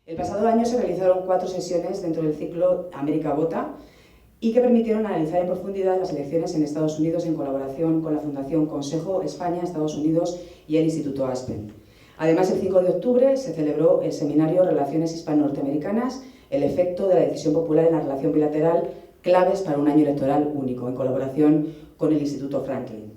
El pasado año se realizaron 4 sesiones dentro del ciclo América Vota y que permitieron analizar en profundidad las elecciones en Estados Unidos en colaboración con la Fundación Consejo España, Estados Unidos y el Instituto Aspen. Además, el 5 de octubre se celebró el seminario Relaciones Hispano-Norteamericanas, el efecto de la decisión popular en la relación bilateral, claves para un año electoral único, en colaboración con el Instituto Franklin.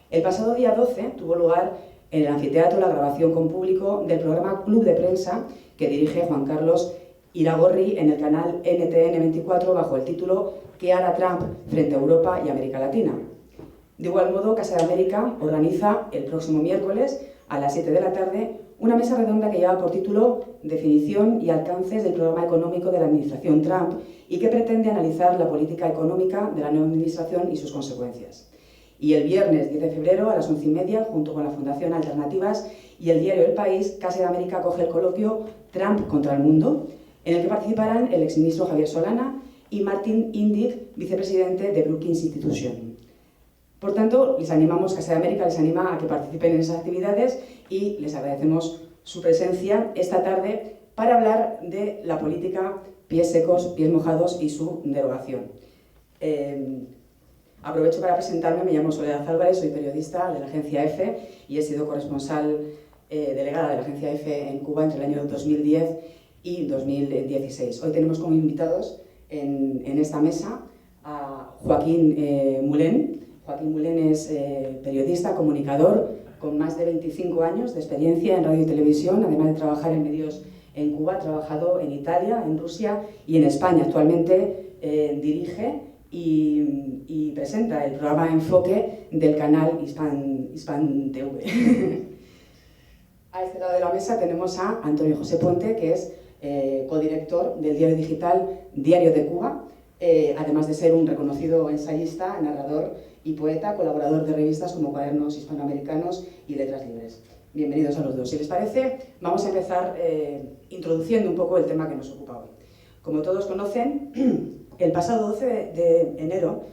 El pasado día 12 tuvo lugar en el anfiteatro la grabación con público del programa Club de Prensa que dirige Juan Carlos Iragorri en el canal NTN 24 bajo el título ¿Qué hará Trump frente a Europa y América Latina? De igual modo, Casa de América organiza el próximo miércoles a las 7 de la tarde una mesa redonda que lleva por título Definición y alcances del programa económico de la administración Trump y que pretende analizar la política económica de la nueva administración y sus consecuencias. Y el viernes 10 de febrero a las 11:30, junto con la Fundación Alternativas y el diario El País, Casa de América acoge el coloquio Trump contra el mundo, en el que participarán el exministro Javier Solana y Martin Indyk, vicepresidente de Brookings Institution. Por tanto, les animamos, Casa de América les anima a que participen en esas actividades y les agradecemos su presencia esta tarde para hablar de la política pies secos, pies mojados y su derogación. Aprovecho para presentarme, me llamo Soledad Álvarez, soy periodista de la agencia EFE y he sido corresponsal delegada de la agencia EFE en Cuba entre el año 2010 y 2016. Hoy tenemos como invitados en esta mesa a Joaquín Mulén. Joaquín Mulén es periodista, comunicador, con más de 25 años de experiencia en radio y televisión, además de trabajar en medios en Cuba, ha trabajado en Italia, en Rusia y en España. Actualmente dirige y presenta el programa Enfoque del canal Hispan TV. A este lado de la mesa tenemos a Antonio José Puente, que es codirector del diario digital Diario de Cuba, además de ser un reconocido ensayista, narrador y poeta, colaborador de revistas como Cuadernos Hispanoamericanos y Letras Libres. Bienvenidos a los dos. Si les parece, vamos a empezar introduciendo un poco el tema que nos ocupa hoy. Como todos conocen, el pasado 12 de enero,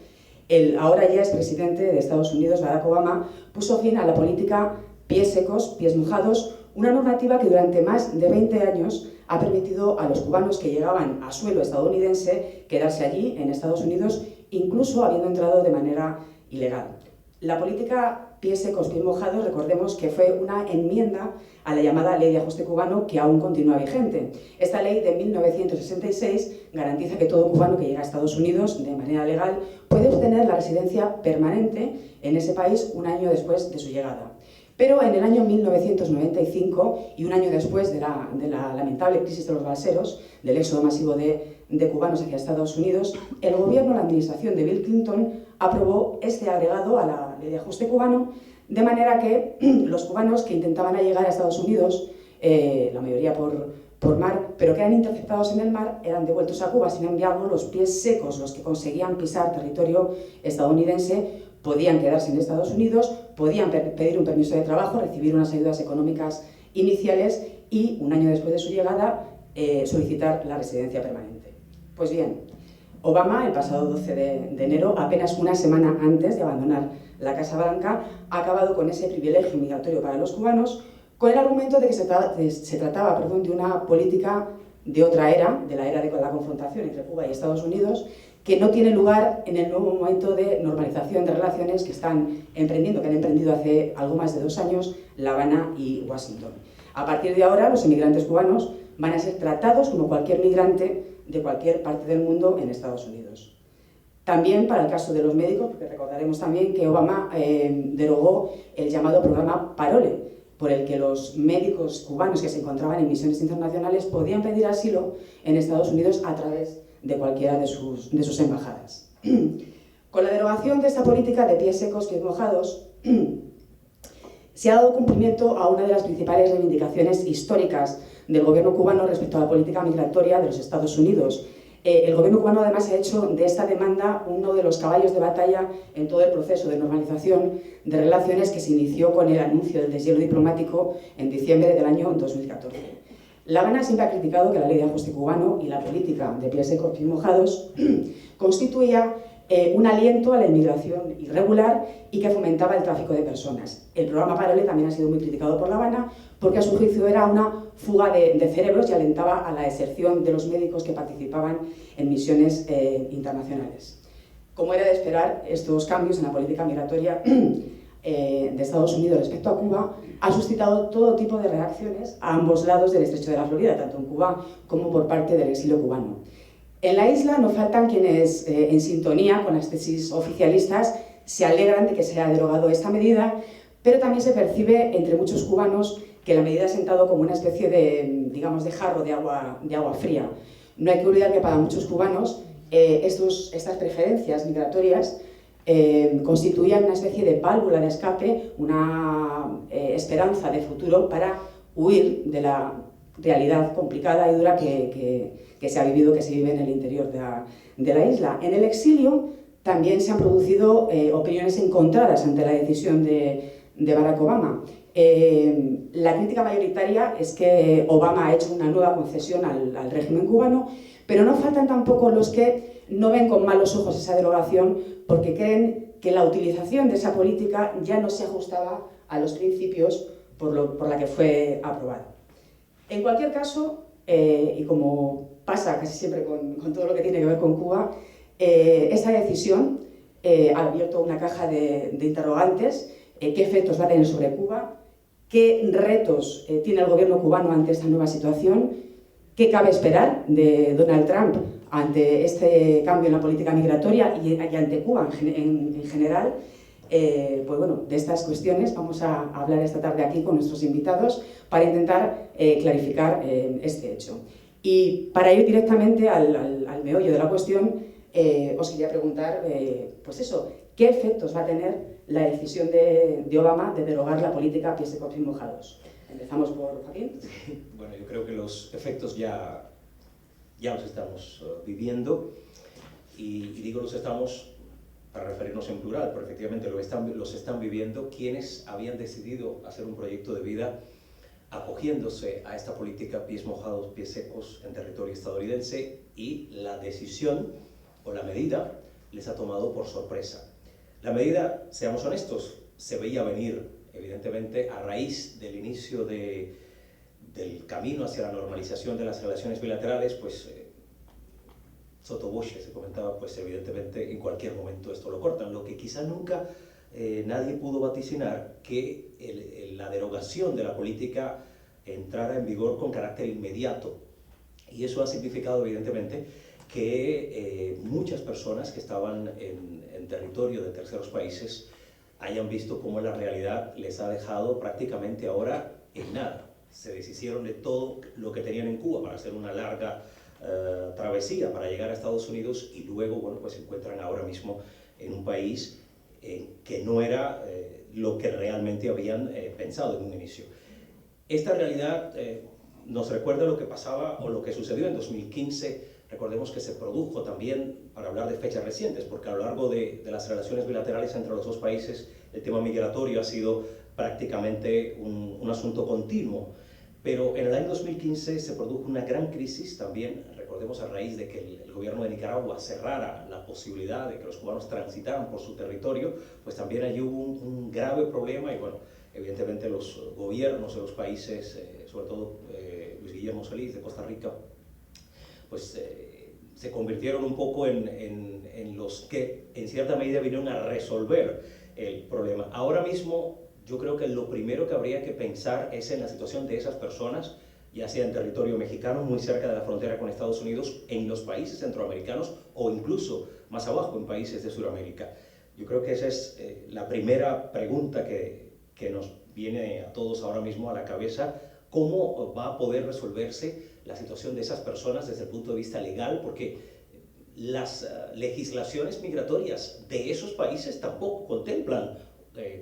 el ahora ya expresidente de Estados Unidos, Barack Obama, puso fin a la política pies secos, pies mojados, una normativa que durante más de 20 años ha permitido a los cubanos que llegaban a suelo estadounidense quedarse allí, en Estados Unidos, incluso habiendo entrado de manera ilegal. La política pies secos, pies mojados, recordemos que fue una enmienda a la llamada Ley de Ajuste Cubano que aún continúa vigente. Esta ley de 1966 garantiza que todo cubano que llega a Estados Unidos de manera legal puede obtener la residencia permanente en ese país un año después de su llegada. Pero en el año 1995, y un año después de la lamentable crisis de los balseros, del éxodo masivo de cubanos hacia Estados Unidos, el gobierno, la administración de Bill Clinton, aprobó este agregado a la Ley de Ajuste Cubano, de manera que los cubanos que intentaban llegar a Estados Unidos, la mayoría por mar, pero que eran interceptados en el mar, eran devueltos a Cuba. Sin embargo, los pies secos, los que conseguían pisar territorio estadounidense, podían quedarse en Estados Unidos, podían pedir un permiso de trabajo, recibir unas ayudas económicas iniciales y, un año después de su llegada, solicitar la residencia permanente. Pues bien, Obama, el pasado 12 de enero, apenas una semana antes de abandonar la Casa Blanca, ha acabado con ese privilegio migratorio para los cubanos, con el argumento de que se trataba de una política de otra era, de la era de la confrontación entre Cuba y Estados Unidos, que no tiene lugar en el nuevo momento de normalización de relaciones que han emprendido hace algo más de 2 años La Habana y Washington. A partir de ahora, los inmigrantes cubanos van a ser tratados como cualquier migrante de cualquier parte del mundo en Estados Unidos. También para el caso de los médicos, porque recordaremos también que Obama derogó el llamado programa Parole, por el que los médicos cubanos que se encontraban en misiones internacionales podían pedir asilo en Estados Unidos a través de cualquiera de sus embajadas. Con la derogación de esta política de pies secos, pies mojados, se ha dado cumplimiento a una de las principales reivindicaciones históricas del gobierno cubano respecto a la política migratoria de los Estados Unidos. El gobierno cubano además ha hecho de esta demanda uno de los caballos de batalla en todo el proceso de normalización de relaciones que se inició con el anuncio del deshielo diplomático en diciembre del año 2014. La Habana siempre ha criticado que la Ley de Ajuste Cubano y la política de pies secos, pies mojados constituía un aliento a la inmigración irregular y que fomentaba el tráfico de personas. El programa Parole también ha sido muy criticado por La Habana porque a su juicio era una fuga de cerebros y alentaba a la deserción de los médicos que participaban en misiones internacionales. Como era de esperar, estos cambios en la política migratoria de Estados Unidos respecto a Cuba ha suscitado todo tipo de reacciones a ambos lados del Estrecho de la Florida, tanto en Cuba como por parte del exilio cubano. En la isla no faltan quienes, en sintonía con las tesis oficialistas, se alegran de que se haya derogado esta medida, pero también se percibe entre muchos cubanos que la medida ha sentado como una especie de, digamos, de jarro de agua fría. No hay que olvidar que para muchos cubanos estas preferencias migratorias constituían una especie de válvula de escape, una esperanza de futuro para huir de la realidad complicada y dura que se ha vivido, que se vive en el interior de la isla. En el exilio también se han producido opiniones encontradas ante la decisión de Barack Obama. La crítica mayoritaria es que Obama ha hecho una nueva concesión al régimen cubano, pero no faltan tampoco los que no ven con malos ojos esa derogación porque creen que la utilización de esa política ya no se ajustaba a los principios por la que fue aprobada. En cualquier caso, y como pasa casi siempre con todo lo que tiene que ver con Cuba, esta decisión ha abierto una caja de interrogantes. ¿Qué efectos va a tener sobre Cuba? ¿Qué retos tiene el gobierno cubano ante esta nueva situación? ¿Qué cabe esperar de Donald Trump ante este cambio en la política migratoria y ante Cuba en general? Pues bueno, de estas cuestiones vamos a hablar esta tarde aquí con nuestros invitados para intentar clarificar este hecho. Y para ir directamente al meollo de la cuestión, os quería preguntar, pues eso, ¿qué efectos va a tener la decisión de Obama de derogar la política pies secos y mojados? Empezamos por Joaquín. Bueno, yo creo que los efectos ya los estamos viviendo, y digo los estamos para referirnos en plural, porque efectivamente los están viviendo quienes habían decidido hacer un proyecto de vida acogiéndose a esta política pies mojados, pies secos en territorio estadounidense, y la decisión o la medida les ha tomado por sorpresa. La medida, seamos honestos, se veía venir, evidentemente, a raíz del inicio del camino hacia la normalización de las relaciones bilaterales, pues sotto voce se comentaba, pues evidentemente en cualquier momento esto lo cortan. Lo que quizá nunca nadie pudo vaticinar, que la derogación de la política entrara en vigor con carácter inmediato. Y eso ha significado, evidentemente, que muchas personas que estaban en territorio de terceros países hayan visto cómo la realidad les ha dejado prácticamente ahora en nada. Se deshicieron de todo lo que tenían en Cuba para hacer una larga travesía para llegar a Estados Unidos, y luego, bueno, pues se encuentran ahora mismo en un país que no era lo que realmente habían pensado en un inicio. Esta realidad nos recuerda lo que pasaba o lo que sucedió en 2015. Recordemos que se produjo también, para hablar de fechas recientes, porque a lo largo de las relaciones bilaterales entre los dos países el tema migratorio ha sido prácticamente un asunto continuo. Pero en el año 2015 se produjo una gran crisis también, recordemos, a raíz de que el gobierno de Nicaragua cerrara la posibilidad de que los cubanos transitaran por su territorio, pues también allí hubo un grave problema, y bueno, evidentemente los gobiernos de los países, sobre todo Luis Guillermo Solís de Costa Rica, pues se convirtieron un poco en los que en cierta medida vinieron a resolver el problema. Ahora mismo yo creo que lo primero que habría que pensar es en la situación de esas personas, ya sea en territorio mexicano, muy cerca de la frontera con Estados Unidos, en los países centroamericanos o incluso más abajo en países de Sudamérica. Yo creo que esa es la primera pregunta que nos viene a todos ahora mismo a la cabeza. ¿Cómo va a poder resolverse la situación de esas personas desde el punto de vista legal? Porque las legislaciones migratorias de esos países tampoco contemplan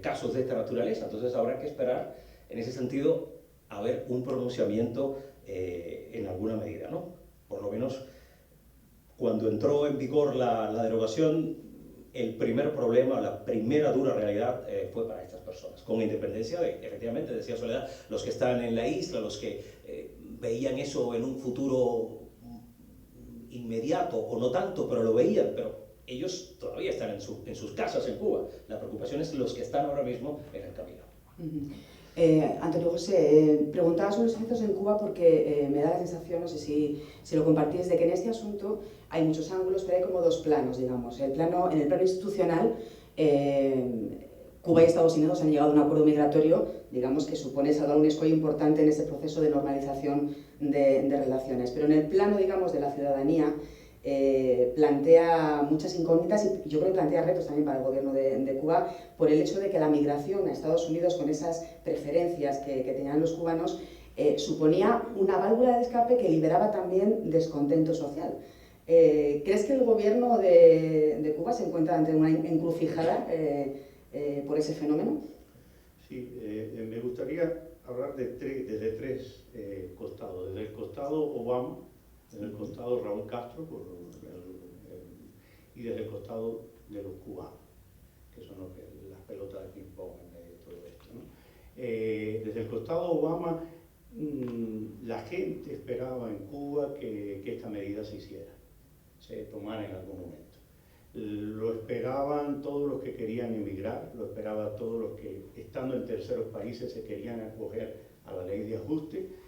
casos de esta naturaleza. Entonces habrá que esperar, en ese sentido, a ver un pronunciamiento en alguna medida, ¿no? Por lo menos, cuando entró en vigor la derogación, el primer problema, la primera dura realidad fue para estas personas, con independencia de, efectivamente, decía Soledad, los que están en la isla, los que veían eso en un futuro inmediato, o no tanto, pero lo veían, pero ellos todavía están en sus casas en Cuba. La preocupación es los que están ahora mismo en el camino. Antonio José, preguntaba sobre los efectos en Cuba porque me da la sensación, no sé si lo compartís, de que en este asunto hay muchos ángulos, pero hay como dos planos, digamos. En el plano institucional, Cuba y Estados Unidos han llegado a un acuerdo migratorio, digamos, que supone salvar un escollo importante en ese proceso de normalización de relaciones. Pero en el plano, digamos, de la ciudadanía, plantea muchas incógnitas y yo creo que plantea retos también para el gobierno de Cuba por el hecho de que la migración a Estados Unidos con esas preferencias que tenían los cubanos suponía una válvula de escape que liberaba también descontento social. ¿Crees que el gobierno de Cuba se encuentra ante una encrucijada por ese fenómeno? Sí, me gustaría hablar desde tres costados. Desde el costado Obama, desde el costado Raúl Castro y desde el costado de los cubanos, que son las pelotas de ping-pong en medio de todo esto, ¿no? Desde el costado Obama, la gente esperaba en Cuba que esta medida se tomara en algún momento. Lo esperaban todos los que querían emigrar, lo esperaban todos los que, estando en terceros países, se querían acoger a la ley de ajuste.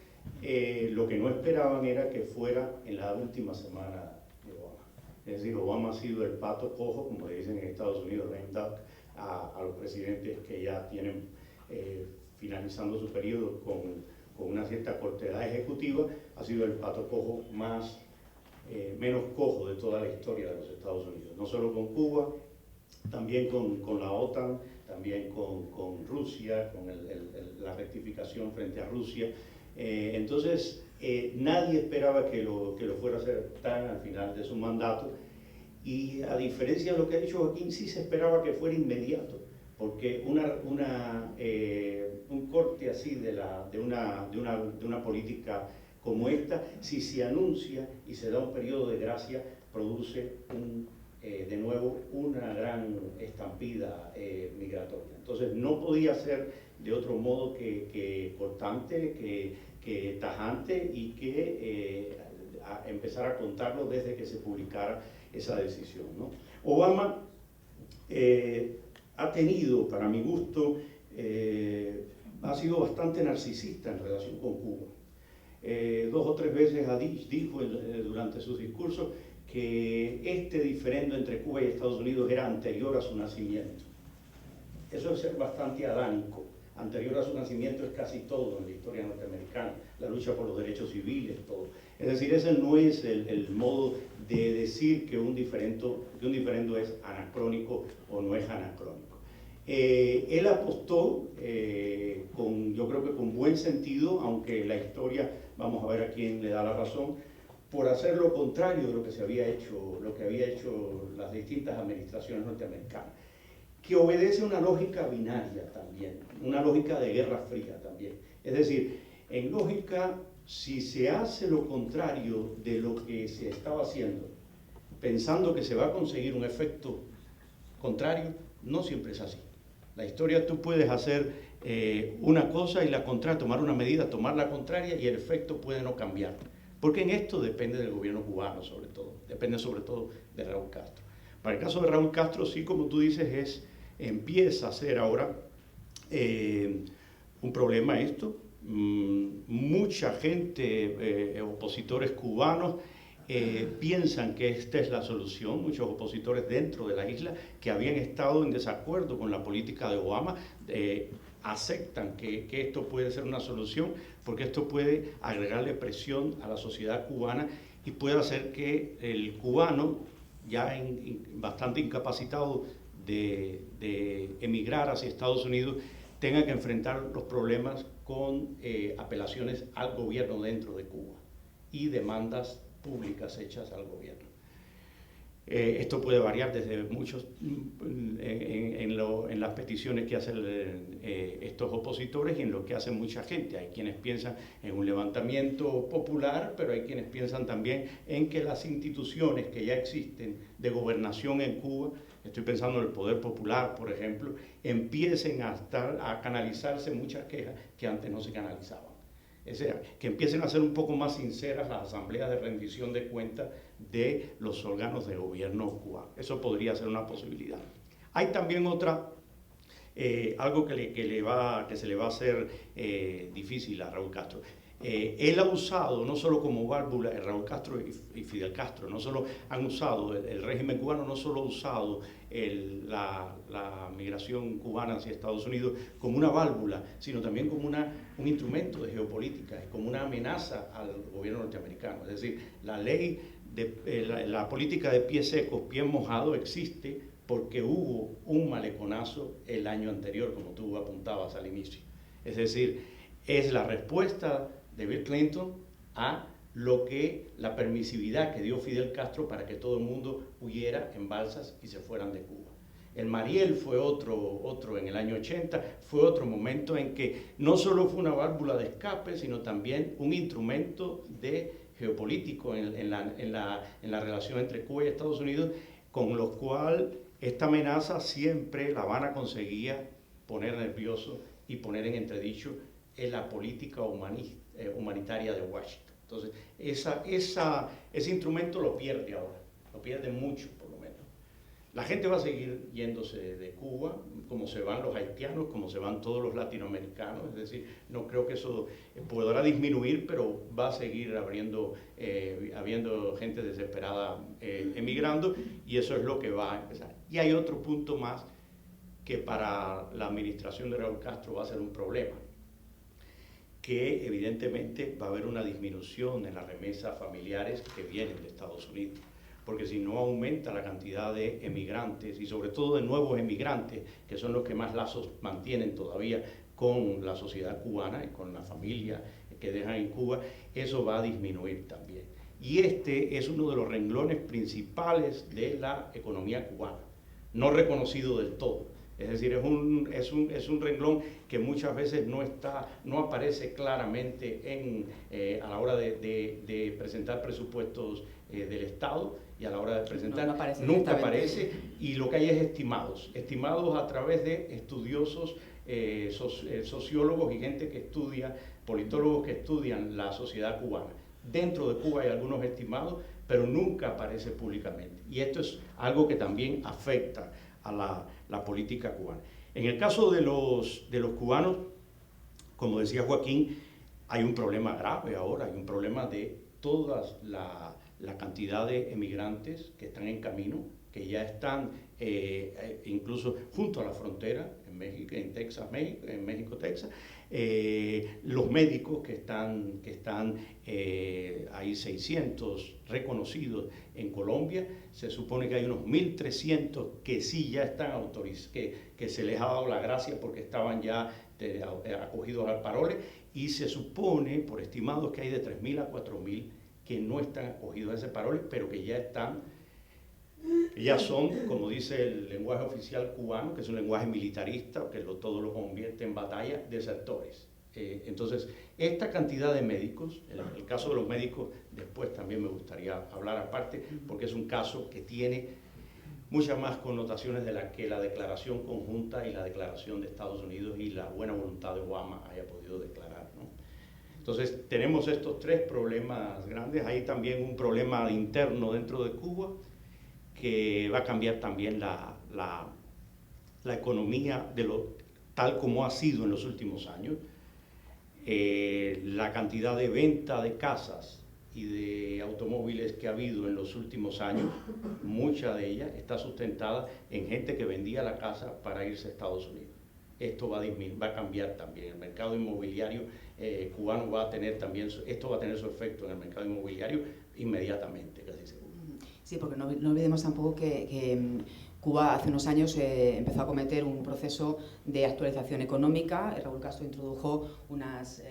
Lo que no esperaban era que fuera en la última semana de Obama. Es decir, Obama ha sido el pato cojo, como le dicen en Estados Unidos, lame duck, a los presidentes que ya tienen finalizando su periodo con una cierta cortedad ejecutiva. Ha sido el pato cojo menos cojo de toda la historia de los Estados Unidos, no solo con Cuba, también con la OTAN, también con Rusia, con la rectificación frente a Rusia. Entonces, nadie esperaba que lo fuera a hacer tan al final de su mandato, y a diferencia de lo que ha dicho Joaquín, sí se esperaba que fuera inmediato, porque un corte así de una política como esta, si se anuncia y se da un periodo de gracia, produce de nuevo una gran estampida migratoria. Entonces no podía ser de otro modo que cortante, que tajante, y que empezar a contarlo desde que se publicara esa decisión, ¿no? Obama ha tenido, para mi gusto, ha sido bastante narcisista en relación con Cuba. 2 o 3 veces dijo durante sus discursos que este diferendo entre Cuba y Estados Unidos era anterior a su nacimiento. Eso es ser bastante adánico. Anterior a su nacimiento es casi todo en la historia norteamericana, la lucha por los derechos civiles, todo. Es decir, ese no es el modo de decir que un diferendo es anacrónico o no es anacrónico. Él apostó, yo creo que con buen sentido, aunque la historia, vamos a ver a quién le da la razón, por hacer lo contrario de lo que había hecho las distintas administraciones norteamericanas, que obedece a una lógica binaria también, una lógica de Guerra Fría también. Es decir, en lógica, si se hace lo contrario de lo que se estaba haciendo, pensando que se va a conseguir un efecto contrario, no siempre es así. La historia, tú puedes hacer una cosa y la contraria, tomar una medida, tomar la contraria, y el efecto puede no cambiar. Porque en esto depende del gobierno cubano, sobre todo. Depende sobre todo de Raúl Castro. Para el caso de Raúl Castro, sí, como tú dices, empieza a ser ahora un problema esto. Mucha gente, opositores cubanos, piensan que esta es la solución. Muchos opositores dentro de la isla que habían estado en desacuerdo con la política de Obama aceptan que esto puede ser una solución, porque esto puede agregarle presión a la sociedad cubana y puede hacer que el cubano, ya bastante incapacitado de emigrar hacia Estados Unidos, tenga que enfrentar los problemas con apelaciones al gobierno dentro de Cuba y demandas públicas hechas al gobierno. Esto puede variar desde muchos en las peticiones que hacen estos opositores y en lo que hace mucha gente. Hay quienes piensan en un levantamiento popular, pero hay quienes piensan también en que las instituciones que ya existen de gobernación en Cuba, estoy pensando en el Poder Popular, por ejemplo, empiecen a canalizarse muchas quejas que antes no se canalizaban. O sea, que empiecen a ser un poco más sinceras las asambleas de rendición de cuentas de los órganos de gobierno cubano. Eso podría ser una posibilidad. Hay también otra algo que se le va a hacer difícil a Raúl Castro. Él ha usado, no solo como válvula, Raúl Castro y Fidel Castro, no solo han usado, el régimen cubano no solo ha usado la migración cubana hacia Estados Unidos como una válvula, sino también como un instrumento de geopolítica, como una amenaza al gobierno norteamericano. Es decir, la política de pies secos, pies mojados existe porque hubo un maleconazo el año anterior, como tú apuntabas al inicio. Es decir, es la respuesta de Bill Clinton a la permisividad que dio Fidel Castro para que todo el mundo huyera en balsas y se fueran de Cuba. El Mariel fue otro en el año 80, fue otro momento en que no solo fue una válvula de escape, sino también un instrumento geopolítico en la relación entre Cuba y Estados Unidos, con lo cual esta amenaza siempre La Habana conseguía poner nervioso y poner en entredicho en la política humanitaria de Washington. Entonces, ese instrumento lo pierde ahora, lo pierde mucho por lo menos. La gente va a seguir yéndose de Cuba, como se van los haitianos, como se van todos los latinoamericanos, es decir, no creo que eso podrá disminuir, pero va a seguir habiendo gente desesperada emigrando, y eso es lo que va a empezar. Y hay otro punto más que para la administración de Raúl Castro va a ser un problema, que evidentemente va a haber una disminución en las remesas familiares que vienen de Estados Unidos, porque si no aumenta la cantidad de emigrantes y sobre todo de nuevos emigrantes, que son los que más lazos mantienen todavía con la sociedad cubana y con la familia que dejan en Cuba, eso va a disminuir también. Y este es uno de los renglones principales de la economía cubana, no reconocido del todo. Es decir, es un renglón que muchas veces no aparece claramente a la hora de presentar presupuestos del Estado, y a la hora de presentar nunca aparece, y lo que hay es estimados a través de estudiosos, sociólogos y gente que estudia, politólogos que estudian la sociedad cubana. Dentro de Cuba hay algunos estimados, pero nunca aparece públicamente, y esto es algo que también afecta a la política cubana. En el caso de los cubanos, como decía Joaquín, hay un problema grave ahora, hay un problema de toda la cantidad de emigrantes que están en camino, que ya están incluso junto a la frontera, en México, Texas, los médicos que están hay 600 reconocidos en Colombia, se supone que hay unos 1.300 que sí ya están autorizados, que se les ha dado la gracia porque estaban ya acogidos al parole, y se supone, por estimados, que hay de 3.000 a 4.000 que no están acogidos a ese parole, pero que ya son, como dice el lenguaje oficial cubano, que es un lenguaje militarista, que todo lo convierte en batalla, desertores. Entonces, esta cantidad de médicos, el caso de los médicos, después también me gustaría hablar aparte, porque es un caso que tiene muchas más connotaciones que la declaración conjunta y la declaración de Estados Unidos y la buena voluntad de Obama haya podido declarar, ¿no? Entonces, tenemos estos tres problemas grandes. Hay también un problema interno dentro de Cuba, que va a cambiar también la economía tal como ha sido en los últimos años. La cantidad de venta de casas y de automóviles que ha habido en los últimos años, mucha de ella está sustentada en gente que vendía la casa para irse a Estados Unidos. Esto va a cambiar también. El mercado inmobiliario cubano va a tener también, esto va a tener su efecto en el mercado inmobiliario inmediatamente, casi seguro. Sí, porque no olvidemos tampoco que Cuba hace unos años empezó a cometer un proceso de actualización económica. Raúl Castro introdujo unas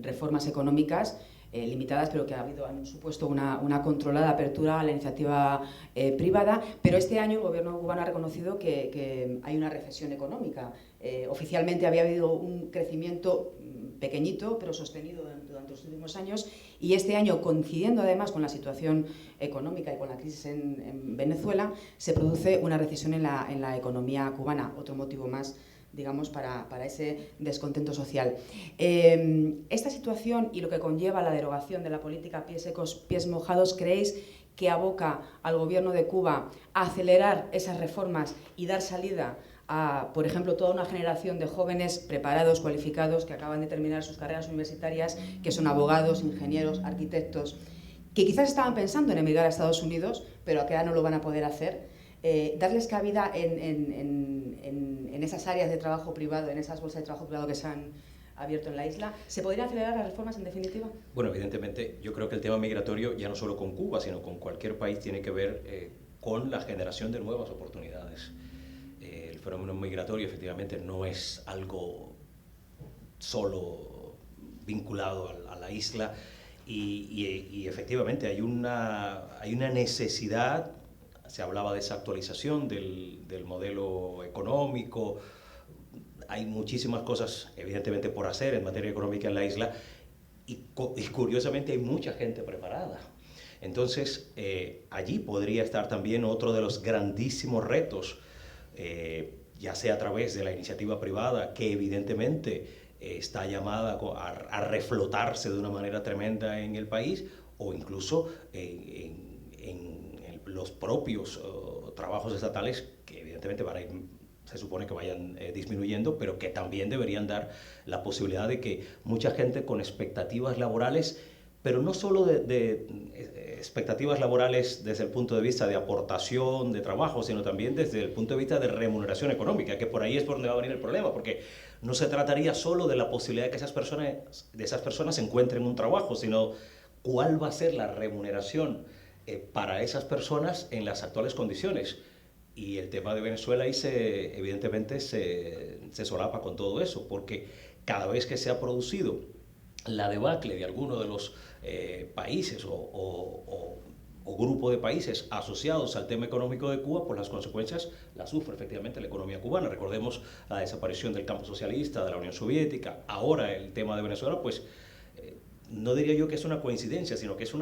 reformas económicas limitadas, pero que han supuesto una controlada apertura a la iniciativa privada. Pero este año el gobierno cubano ha reconocido que hay una recesión económica. Oficialmente había habido un crecimiento pequeño, pero sostenido durante los últimos años, y este año, coincidiendo además con la situación económica y con la crisis en Venezuela, se produce una recesión en la economía cubana, otro motivo más, digamos, para ese descontento social. Esta situación y lo que conlleva la derogación de la política pies secos, pies mojados, ¿creéis que aboca al gobierno de Cuba a acelerar esas reformas y dar salida a, por ejemplo, toda una generación de jóvenes preparados, cualificados, que acaban de terminar sus carreras universitarias, que son abogados, ingenieros, arquitectos, que quizás estaban pensando en emigrar a Estados Unidos, pero que ahora no lo van a poder hacer. Darles cabida en esas áreas de trabajo privado, en esas bolsas de trabajo privado que se han abierto en la isla. ¿Se podrían acelerar las reformas en definitiva? Bueno, evidentemente, yo creo que el tema migratorio, ya no solo con Cuba, sino con cualquier país, tiene que ver con la generación de nuevas oportunidades. El fenómeno migratorio efectivamente no es algo solo vinculado a la isla y efectivamente hay una necesidad. Se hablaba de esa actualización del modelo económico. Hay muchísimas cosas, evidentemente, por hacer en materia económica en la isla y curiosamente hay mucha gente preparada. Entonces, allí podría estar también otro de los grandísimos retos, ya sea a través de la iniciativa privada, que evidentemente está llamada a reflotarse de una manera tremenda en el país, o incluso en los propios trabajos estatales, que evidentemente van a ir, se supone que vayan disminuyendo, pero que también deberían dar la posibilidad de que mucha gente con expectativas laborales, pero no solo de expectativas laborales desde el punto de vista de aportación de trabajo, sino también desde el punto de vista de remuneración económica, que por ahí es por donde va a venir el problema, porque no se trataría solo de la posibilidad de que esas personas encuentren un trabajo, sino cuál va a ser la remuneración para esas personas en las actuales condiciones. Y el tema de Venezuela ahí evidentemente se solapa con todo eso, porque cada vez que se ha producido la debacle de alguno de los países o grupo de países asociados al tema económico de Cuba, pues las consecuencias las sufre efectivamente la economía cubana. Recordemos la desaparición del campo socialista, de la Unión Soviética, ahora el tema de Venezuela, pues no diría yo que es una coincidencia, sino que es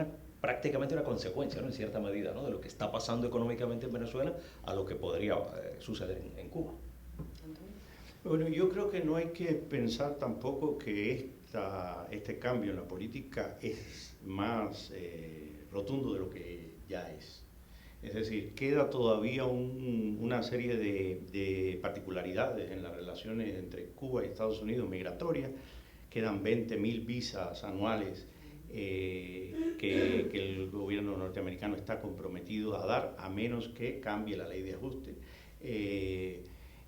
prácticamente una consecuencia, ¿no?, en cierta medida, ¿no?, de lo que está pasando económicamente en Venezuela a lo que podría suceder en Cuba. Bueno, yo creo que no hay que pensar tampoco que este cambio en la política es más rotundo de lo que ya es. Es decir, queda todavía una serie de particularidades en las relaciones entre Cuba y Estados Unidos migratorias. Quedan 20.000 visas anuales que el gobierno norteamericano está comprometido a dar, a menos que cambie la ley de ajuste.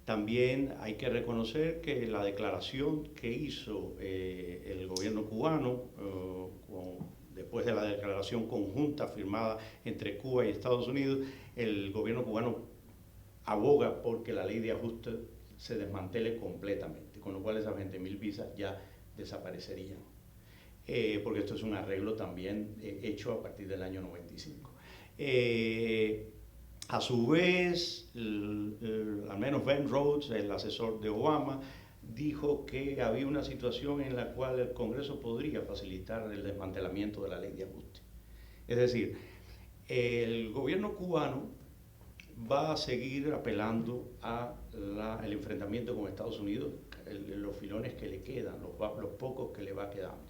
También hay que reconocer que la declaración que hizo el gobierno cubano, después de la declaración conjunta firmada entre Cuba y Estados Unidos, el gobierno cubano aboga porque la ley de ajuste se desmantele completamente, con lo cual esas 20.000 visas ya desaparecerían, porque esto es un arreglo también hecho a partir del año 95. A su vez, al menos Ben Rhodes, el asesor de Obama, dijo que había una situación en la cual el Congreso podría facilitar el desmantelamiento de la ley de ajuste. Es decir, el gobierno cubano va a seguir apelando al enfrentamiento con Estados Unidos, los filones que le quedan, los pocos que le va quedando.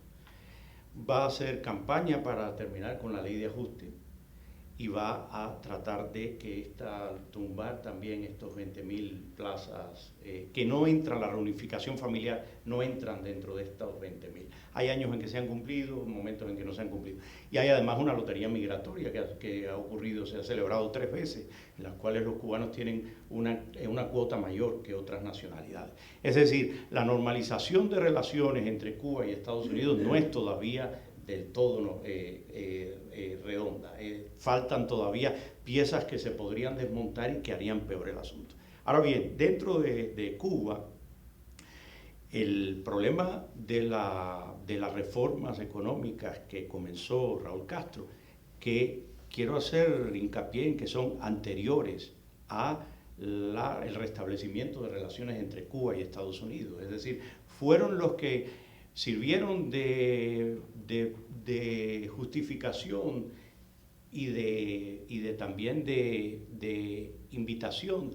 Va a hacer campaña para terminar con la ley de ajuste y va a tratar de tumbar también estos 20.000 plazas que no entran, la reunificación familiar no entran dentro de estos 20.000. Hay años en que se han cumplido, momentos en que no se han cumplido. Y hay además una lotería migratoria que ha ocurrido, se ha celebrado 3 veces, en las cuales los cubanos tienen una cuota mayor que otras nacionalidades. Es decir, la normalización de relaciones entre Cuba y Estados Unidos no es todavía del todo redonda. Faltan todavía piezas que se podrían desmontar y que harían peor el asunto. Ahora bien, dentro de Cuba, el problema de las reformas económicas que comenzó Raúl Castro, que quiero hacer hincapié en que son anteriores a el restablecimiento de relaciones entre Cuba y Estados Unidos, es decir, fueron los que sirvieron de justificación y también de invitación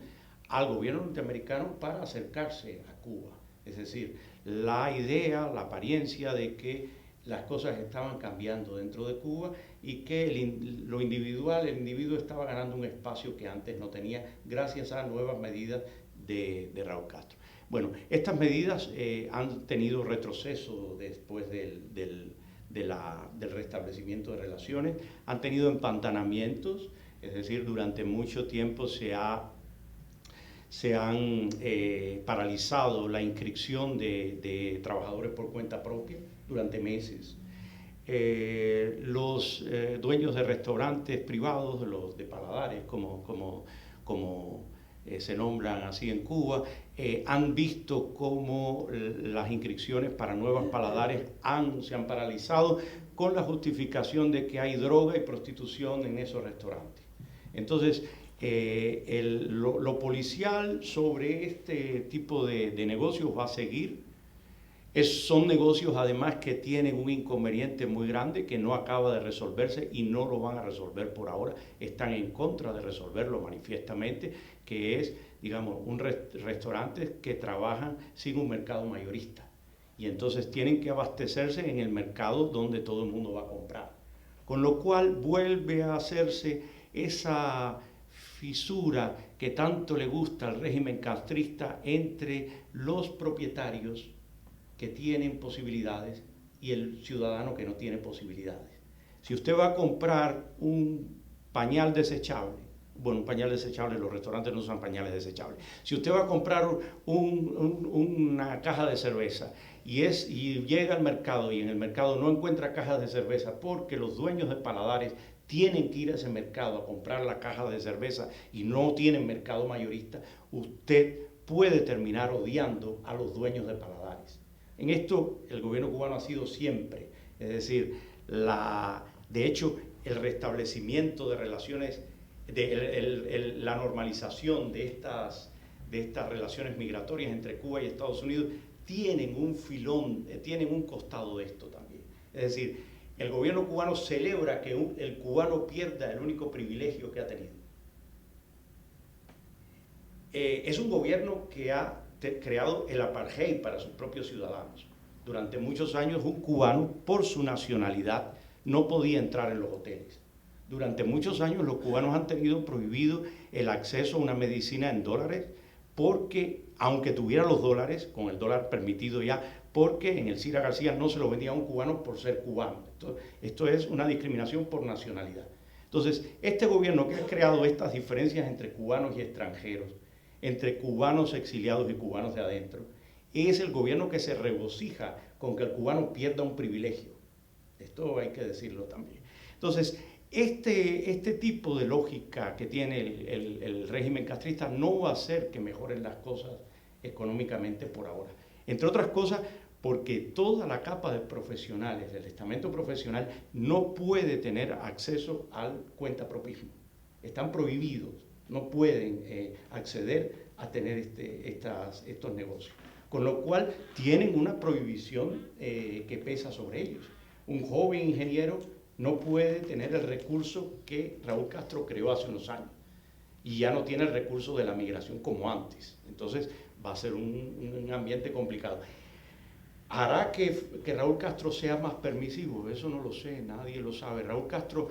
al gobierno norteamericano para acercarse a Cuba. Es decir, la idea, la apariencia de que las cosas estaban cambiando dentro de Cuba y que el individuo estaba ganando un espacio que antes no tenía gracias a nuevas medidas de Raúl Castro. Bueno, estas medidas han tenido retroceso después del restablecimiento de relaciones, han tenido empantanamientos, es decir, durante mucho tiempo se han paralizado la inscripción de trabajadores por cuenta propia durante meses. Los dueños de restaurantes privados, los de paladares, como se nombran así en Cuba, han visto cómo las inscripciones para nuevos paladares se han paralizado con la justificación de que hay droga y prostitución en esos restaurantes. Entonces, lo policial sobre este tipo de negocios va a seguir. Son negocios además que tienen un inconveniente muy grande que no acaba de resolverse y no lo van a resolver por ahora. Están en contra de resolverlo manifiestamente, que es, digamos, restaurantes que trabajan sin un mercado mayorista. Y entonces tienen que abastecerse en el mercado donde todo el mundo va a comprar. Con lo cual vuelve a hacerse esa fisura que tanto le gusta al régimen castrista entre los propietarios que tienen posibilidades y el ciudadano que no tiene posibilidades. Si usted va a comprar un pañal desechable, bueno, un pañal desechable, los restaurantes no usan pañales desechables. Si usted va a comprar una caja de cerveza y llega al mercado y en el mercado no encuentra cajas de cerveza porque los dueños de paladares tienen que ir a ese mercado a comprar la caja de cerveza y no tienen mercado mayorista, usted puede terminar odiando a los dueños de paladares. En esto el gobierno cubano ha sido siempre, es decir, de hecho el restablecimiento de relaciones, la normalización de estas relaciones migratorias entre Cuba y Estados Unidos tienen un filón, tienen un costado de esto también. Es decir, el gobierno cubano celebra que el cubano pierda el único privilegio que ha tenido. Es un gobierno que ha creado el apartheid para sus propios ciudadanos. Durante muchos años un cubano, por su nacionalidad, no podía entrar en los hoteles. Durante muchos años los cubanos han tenido prohibido el acceso a una medicina en dólares porque, aunque tuviera los dólares, con el dólar permitido ya, porque en el Cira García no se lo vendía a un cubano por ser cubano. Esto es una discriminación por nacionalidad. Entonces, este gobierno que ha creado estas diferencias entre cubanos y extranjeros, entre cubanos exiliados y cubanos de adentro, es el gobierno que se regocija con que el cubano pierda un privilegio. Esto hay que decirlo también. Entonces, este tipo de lógica que tiene el régimen castrista no va a hacer que mejoren las cosas económicamente por ahora. Entre otras cosas, porque toda la capa de profesionales del estamento profesional no puede tener acceso al cuentapropismo. Están prohibidos. No pueden acceder a tener estos negocios. Con lo cual tienen una prohibición que pesa sobre ellos. Un joven ingeniero no puede tener el recurso que Raúl Castro creó hace unos años. Y ya no tiene el recurso de la migración como antes. Entonces va a ser un ambiente complicado. ¿Hará que Raúl Castro sea más permisivo? Eso no lo sé, nadie lo sabe. Raúl Castro,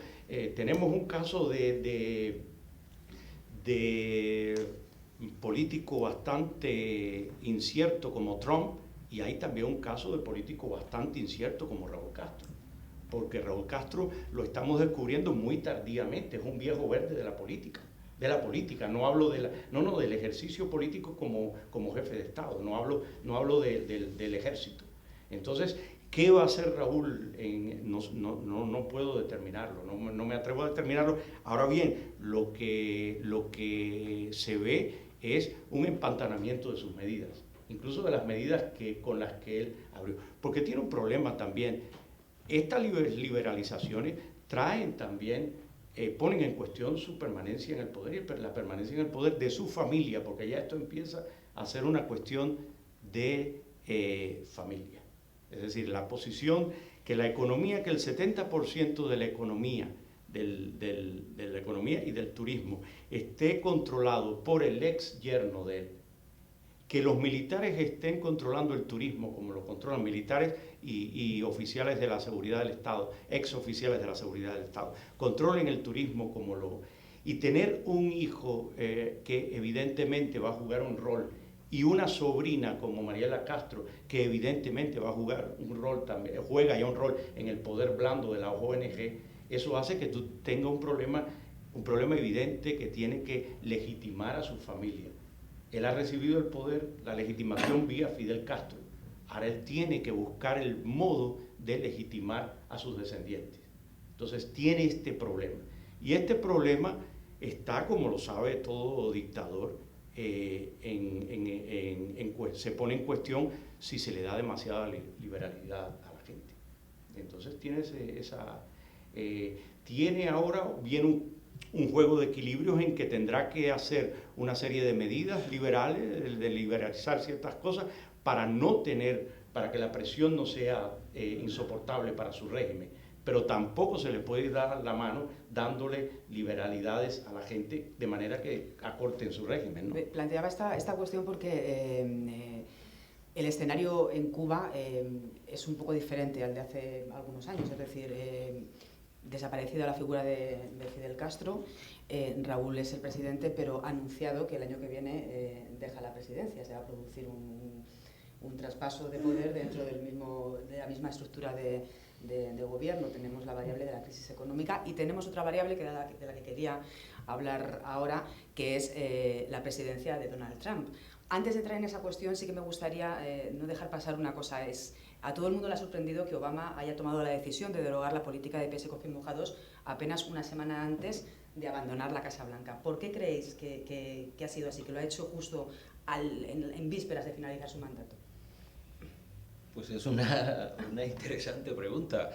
tenemos un caso de político bastante incierto como Trump, y hay también un caso de político bastante incierto como Raúl Castro, porque Raúl Castro lo estamos descubriendo muy tardíamente, es un viejo verde de la política, no hablo del ejercicio político como jefe de Estado, no hablo del ejército. Entonces, ¿qué va a hacer Raúl? No puedo determinarlo, no me atrevo a determinarlo. Ahora bien, lo que se ve es un empantanamiento de sus medidas, incluso de las medidas con las que él abrió. Porque tiene un problema también. Estas liberalizaciones traen también, ponen en cuestión su permanencia en el poder y la permanencia en el poder de su familia, porque ya esto empieza a ser una cuestión de familia. Es decir, la posición que la economía, que el 70% de la economía, de la economía y del turismo esté controlado por el ex yerno de él, que los militares estén controlando el turismo como lo controlan militares y oficiales de la seguridad del Estado, ex oficiales de la seguridad del Estado, controlen el turismo como Y tener un hijo que evidentemente va a jugar un rol, y una sobrina como Mariela Castro, que evidentemente va a jugar un rol también, juega ya un rol en el poder blando de la ONG, eso hace que tú tengas un problema evidente que tiene que legitimar a su familia. Él ha recibido el poder, la legitimación vía Fidel Castro. Ahora él tiene que buscar el modo de legitimar a sus descendientes. Entonces tiene este problema. Y este problema está, como lo sabe todo dictador, se pone en cuestión si se le da demasiada liberalidad a la gente. Entonces tiene ahora bien un juego de equilibrios en que tendrá que hacer una serie de medidas liberales, de liberalizar ciertas cosas, para que la presión no sea insoportable para su régimen. Pero tampoco se le puede dar la mano dándole liberalidades a la gente de manera que acorten su régimen, ¿no? Planteaba esta cuestión porque el escenario en Cuba es un poco diferente al de hace algunos años, es decir, desaparecida la figura de Fidel Castro, Raúl es el presidente, pero ha anunciado que el año que viene deja la presidencia, se va a producir un traspaso de poder dentro de la misma estructura de gobierno. Tenemos la variable de la crisis económica y tenemos otra variable de la que quería hablar ahora, que es la presidencia de Donald Trump. Antes de entrar en esa cuestión, sí que me gustaría no dejar pasar una cosa. A todo el mundo le ha sorprendido que Obama haya tomado la decisión de derogar la política de pies secos, pies mojados apenas una semana antes de abandonar la Casa Blanca. ¿Por qué creéis que ha sido así, que lo ha hecho justo en vísperas de finalizar su mandato? Pues es una interesante pregunta.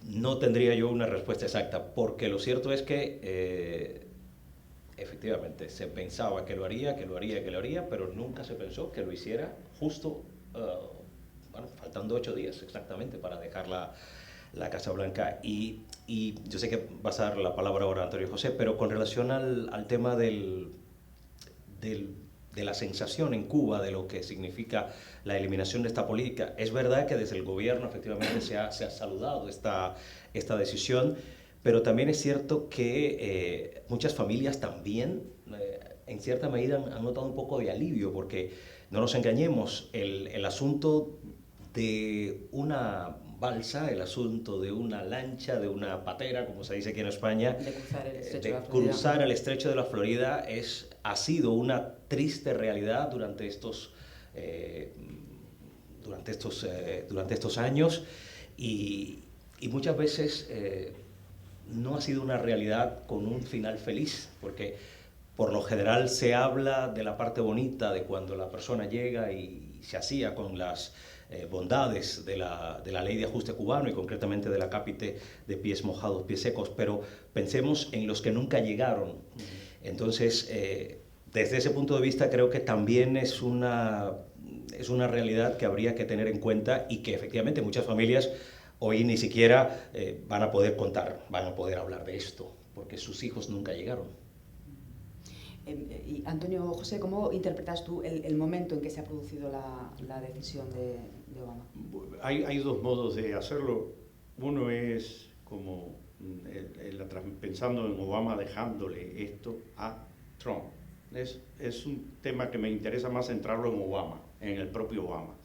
No tendría yo una respuesta exacta, porque lo cierto es que efectivamente se pensaba que lo haría, pero nunca se pensó que lo hiciera justo, faltando 8 días exactamente para dejar la Casa Blanca. Y yo sé que vas a dar la palabra ahora a Antonio José, pero con relación al tema de la sensación en Cuba de lo que significa la eliminación de esta política. Es verdad que desde el gobierno efectivamente se ha saludado esta decisión, pero también es cierto que muchas familias también, en cierta medida, han notado un poco de alivio, porque no nos engañemos, el asunto de una balsa, el asunto de una lancha, de una patera, como se dice aquí en España, de cruzar el estrecho de la Florida, ha sido una triste realidad durante estos años, y muchas veces no ha sido una realidad con un final feliz, porque por lo general se habla de la parte bonita de cuando la persona llega y se hacía con las bondades de la ley de ajuste cubano y concretamente de la cápite de pies mojados, pies secos, pero pensemos en los que nunca llegaron. Entonces, desde ese punto de vista creo que también es una realidad que habría que tener en cuenta y que efectivamente muchas familias hoy ni siquiera van a poder contar, van a poder hablar de esto, porque sus hijos nunca llegaron. Y Antonio José, ¿cómo interpretas tú el momento en que se ha producido la decisión de Obama? Hay dos modos de hacerlo. Uno es como pensando en Obama dejándole esto a Trump. Es un tema que me interesa más centrarlo en Obama, en el propio Obama.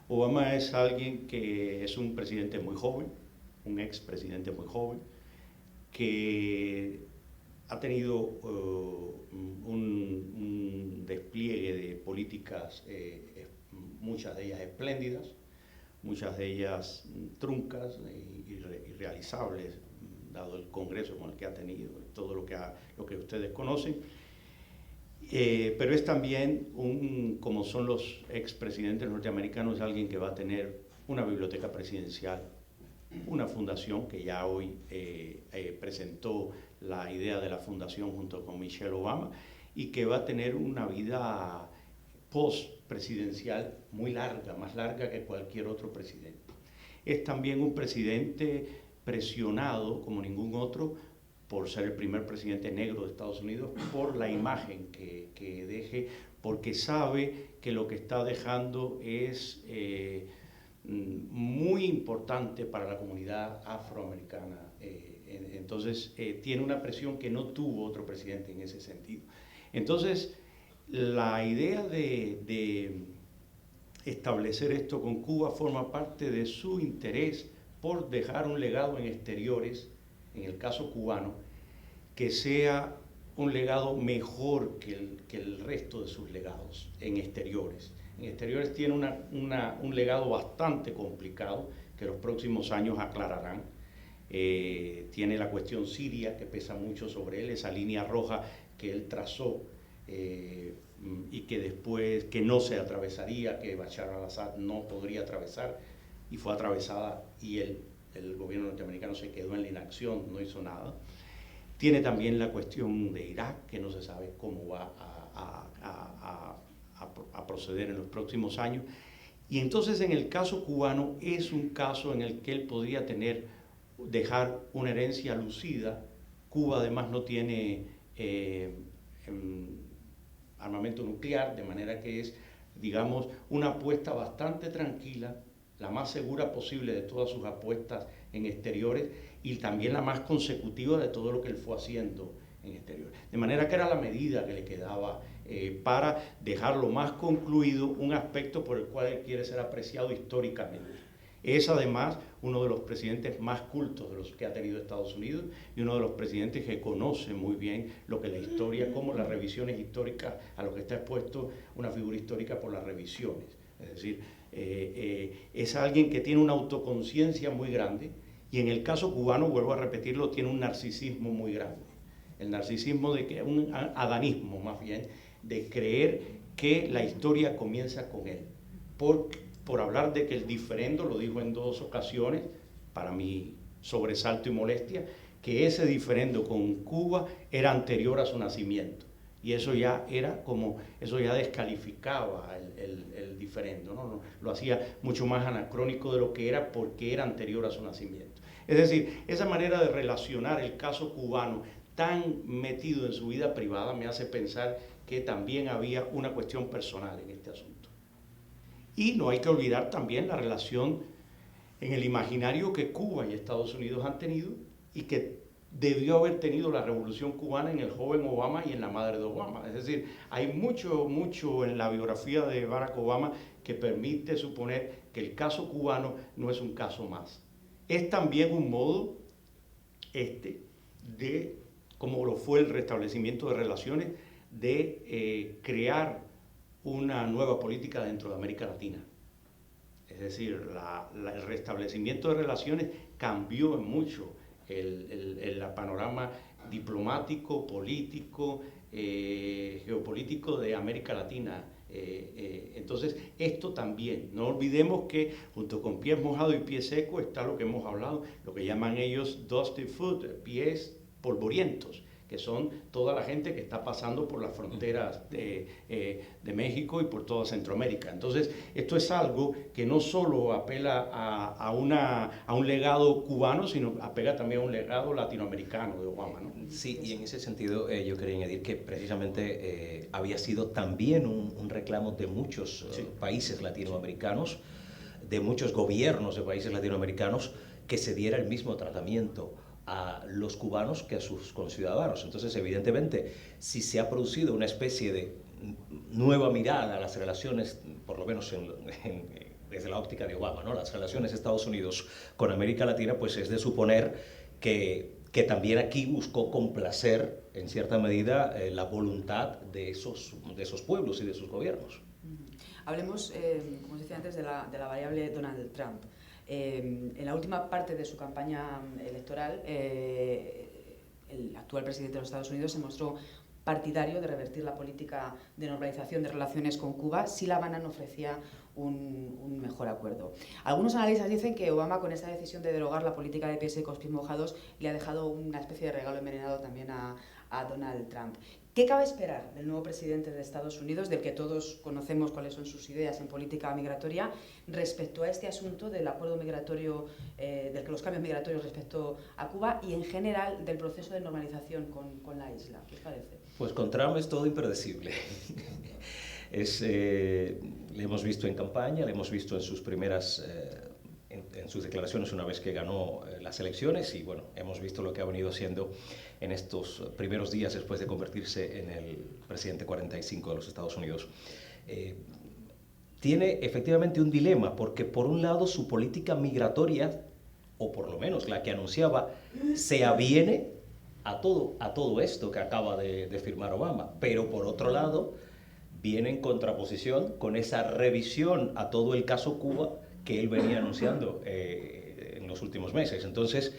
Obama es alguien que es un presidente muy joven, un expresidente muy joven, que ha tenido un despliegue de políticas, muchas de ellas espléndidas, muchas de ellas truncas y irrealizables, dado el Congreso con el que ha tenido, todo lo que ustedes conocen. Pero es también, como son los expresidentes norteamericanos, alguien que va a tener una biblioteca presidencial, una fundación que ya hoy presentó la idea de la fundación junto con Michelle Obama, y que va a tener una vida post-presidencial muy larga, más larga que cualquier otro presidente. Es también un presidente presionado como ningún otro por ser el primer presidente negro de Estados Unidos, por la imagen que deje, porque sabe que lo que está dejando es muy importante para la comunidad afroamericana. Entonces, tiene una presión que no tuvo otro presidente en ese sentido. Entonces, la idea de establecer esto con Cuba forma parte de su interés por dejar un legado en exteriores, en el caso cubano, que sea un legado mejor que el resto de sus legados en exteriores. En exteriores tiene un legado bastante complicado que los próximos años aclararán. Tiene la cuestión siria que pesa mucho sobre él, esa línea roja que él trazó y que después que no se atravesaría, que Bashar al-Assad no podría atravesar, y fue atravesada y el gobierno norteamericano se quedó en la inacción, no hizo nada. Tiene también la cuestión de Irak, que no se sabe cómo va a proceder en los próximos años. Y entonces en el caso cubano es un caso en el que él podría dejar una herencia lucida. Cuba además no tiene armamento nuclear, de manera que es, digamos, una apuesta bastante tranquila, la más segura posible de todas sus apuestas en exteriores y también la más consecutiva de todo lo que él fue haciendo en exteriores. De manera que era la medida que le quedaba para dejarlo más concluido, un aspecto por el cual él quiere ser apreciado históricamente. Es además uno de los presidentes más cultos de los que ha tenido Estados Unidos y uno de los presidentes que conoce muy bien lo que la historia, como las revisiones históricas, a lo que está expuesto una figura histórica por las revisiones. Es decir, es alguien que tiene una autoconciencia muy grande y en el caso cubano, vuelvo a repetirlo, tiene un narcisismo muy grande. El narcisismo un adanismo más bien, de creer que la historia comienza con él. Por hablar de que el diferendo, lo dijo en 2 ocasiones, para mi sobresalto y molestia, que ese diferendo con Cuba era anterior a su nacimiento. Y eso ya eso ya descalificaba el diferendo, ¿no? Lo hacía mucho más anacrónico de lo que era porque era anterior a su nacimiento. Es decir, esa manera de relacionar el caso cubano tan metido en su vida privada me hace pensar que también había una cuestión personal en este asunto. Y no hay que olvidar también la relación en el imaginario que Cuba y Estados Unidos han tenido y que debió haber tenido la revolución cubana en el joven Obama y en la madre de Obama. Es decir, hay mucho en la biografía de Barack Obama que permite suponer que el caso cubano no es un caso más. Es también un modo de, como lo fue el restablecimiento de relaciones, de crear una nueva política dentro de América Latina. Es decir, el restablecimiento de relaciones cambió en mucho el panorama diplomático, político, geopolítico de América Latina. Entonces, esto también, no olvidemos que junto con pies mojados y pies secos está lo que hemos hablado, lo que llaman ellos dusty foot, pies polvorientos, que son toda la gente que está pasando por las fronteras de México y por toda Centroamérica. Entonces, esto es algo que no solo apela a un legado cubano, sino apela también a un legado latinoamericano de Obama, ¿no? Sí, y en ese sentido yo quería añadir que precisamente había sido también un reclamo de muchos países latinoamericanos, de muchos gobiernos de países latinoamericanos, que se diera el mismo tratamiento a los cubanos que a sus conciudadanos. Entonces, evidentemente, si se ha producido una especie de nueva mirada a las relaciones, por lo menos desde la óptica de Obama, ¿no? Las relaciones de Estados Unidos con América Latina, pues es de suponer que también aquí buscó complacer, en cierta medida, la voluntad de esos pueblos y de sus gobiernos. Hablemos, como os decía antes, de la variable Donald Trump. En la última parte de su campaña electoral, el actual presidente de los Estados Unidos se mostró partidario de revertir la política de normalización de relaciones con Cuba si La Habana no ofrecía un mejor acuerdo. Algunos analistas dicen que Obama, con esta decisión de derogar la política de pies secos, pies mojados, le ha dejado una especie de regalo envenenado también a Donald Trump. ¿Qué cabe esperar del nuevo presidente de Estados Unidos, del que todos conocemos cuáles son sus ideas en política migratoria, respecto a este asunto del acuerdo migratorio, de los cambios migratorios respecto a Cuba y en general del proceso de normalización con la isla? ¿Qué os parece? Pues con Trump es todo impredecible. Le hemos visto en campaña, le hemos visto en sus primeras, en sus declaraciones una vez que ganó las elecciones, y bueno, hemos visto lo que ha venido haciendo en estos primeros días después de convertirse en el presidente 45 de los Estados Unidos. Tiene efectivamente un dilema, porque por un lado su política migratoria, o por lo menos la que anunciaba, se aviene a todo esto que acaba de firmar Obama, pero por otro lado viene en contraposición con esa revisión a todo el caso Cuba que él venía anunciando en los últimos meses. Entonces,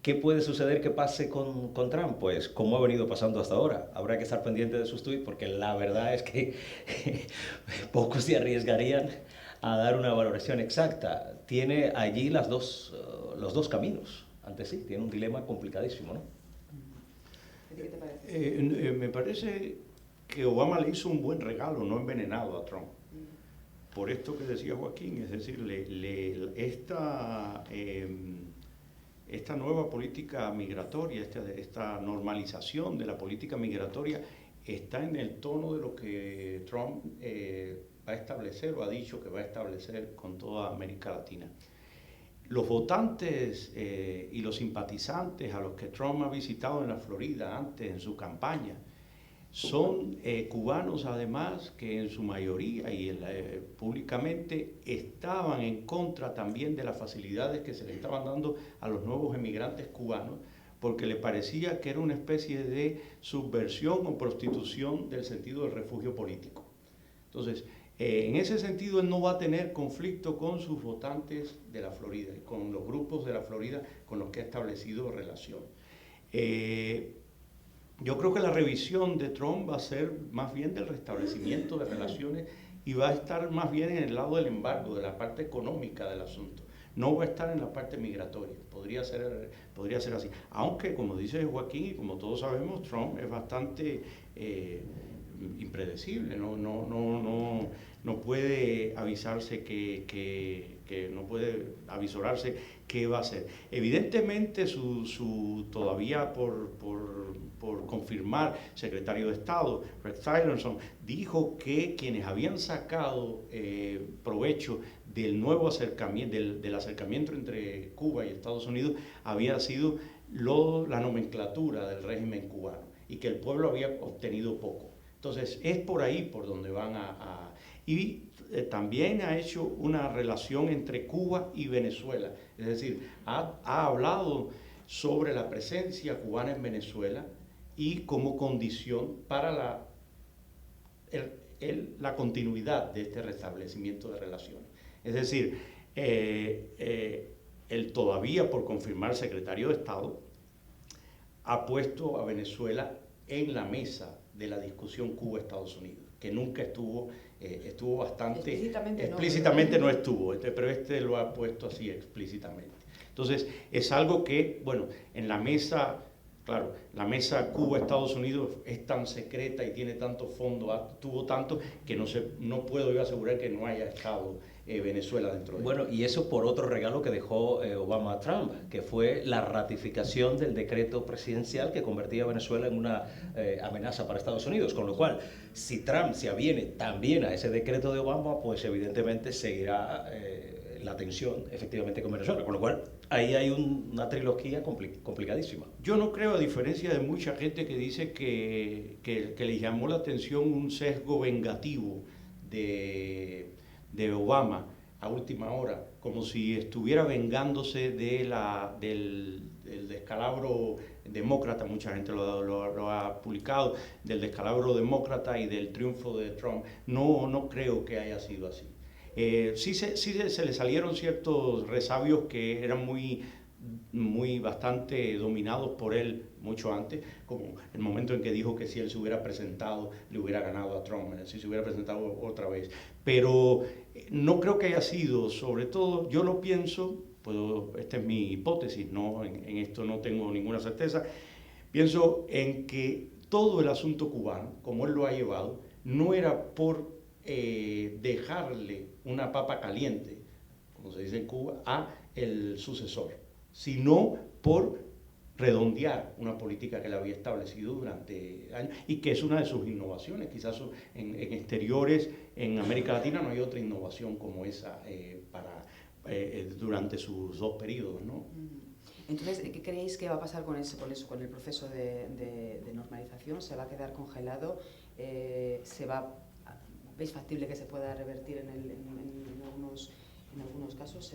¿qué puede suceder que pase con Trump? Pues como ha venido pasando hasta ahora. Habrá que estar pendiente de sus tweets, porque la verdad es que pocos se arriesgarían a dar una valoración exacta. Tiene allí los dos caminos ante sí. Tiene un dilema complicadísimo, ¿no? ¿Qué te parece? Me parece que Obama le hizo un buen regalo, no envenenado a Trump. Por esto que decía Joaquín, es decir, esta nueva política migratoria, esta normalización de la política migratoria está en el tono de lo que Trump va a establecer o ha dicho que va a establecer con toda América Latina. Los votantes y los simpatizantes a los que Trump ha visitado en la Florida antes en su campaña son cubanos, además, que en su mayoría y públicamente estaban en contra también de las facilidades que se le estaban dando a los nuevos emigrantes cubanos, porque le parecía que era una especie de subversión o prostitución del sentido del refugio político. Entonces, en ese sentido, él no va a tener conflicto con sus votantes de la Florida, con los grupos de la Florida con los que ha establecido relación. Yo creo que la revisión de Trump va a ser más bien del restablecimiento de relaciones y va a estar más bien en el lado del embargo, de la parte económica del asunto. No va a estar en la parte migratoria, podría ser así. Aunque, como dice Joaquín y como todos sabemos, Trump es bastante impredecible, no puede avisarse no puede avisorarse qué va a hacer. Evidentemente, todavía por confirmar, secretario de Estado, Rex Tillerson, dijo que quienes habían sacado provecho del nuevo acercamiento, del acercamiento entre Cuba y Estados Unidos, había sido la nomenclatura del régimen cubano y que el pueblo había obtenido poco. Entonces, es por ahí por donde van también ha hecho una relación entre Cuba y Venezuela, es decir, ha hablado sobre la presencia cubana en Venezuela y como condición para la continuidad de este restablecimiento de relaciones. Es decir, el todavía por confirmar secretario de Estado ha puesto a Venezuela en la mesa de la discusión Cuba-Estados Unidos, que nunca estuvo bastante... Explícitamente no estuvo, pero lo ha puesto así explícitamente. Entonces, es algo que, bueno, en la mesa, claro, la mesa Cuba-Estados Unidos es tan secreta y tiene tanto fondo, tuvo tanto, que no puedo yo asegurar que no haya estado Venezuela dentro de Bueno, y eso por otro regalo que dejó Obama a Trump, que fue la ratificación del decreto presidencial que convertía a Venezuela en una amenaza para Estados Unidos, con lo cual, si Trump se aviene también a ese decreto de Obama, pues evidentemente seguirá la tensión efectivamente con Venezuela, con lo cual ahí hay una trilogía complicadísima. Yo no creo, a diferencia de mucha gente que dice que le llamó la atención un sesgo vengativo de Obama a última hora, como si estuviera vengándose del descalabro demócrata, mucha gente lo ha publicado, del descalabro demócrata y del triunfo de Trump. No creo que haya sido así. Sí se le salieron ciertos resabios que eran bastante dominados por él mucho antes, como el momento en que dijo que si él se hubiera presentado, le hubiera ganado a Trump, si se hubiera presentado otra vez. Pero no creo que haya sido, sobre todo, yo lo pienso, esta es mi hipótesis, en esto no tengo ninguna certeza, pienso en que todo el asunto cubano, como él lo ha llevado, no era por dejarle una papa caliente, como se dice en Cuba, a el sucesor, sino por redondear una política que él había establecido durante años y que es una de sus innovaciones. Quizás en exteriores, en América Latina no hay otra innovación como esa durante sus dos periodos, ¿no? Entonces, ¿qué creéis que va a pasar con eso, con el proceso de normalización? ¿Se va a quedar congelado? ¿Veis factible que se pueda revertir en algunos casos?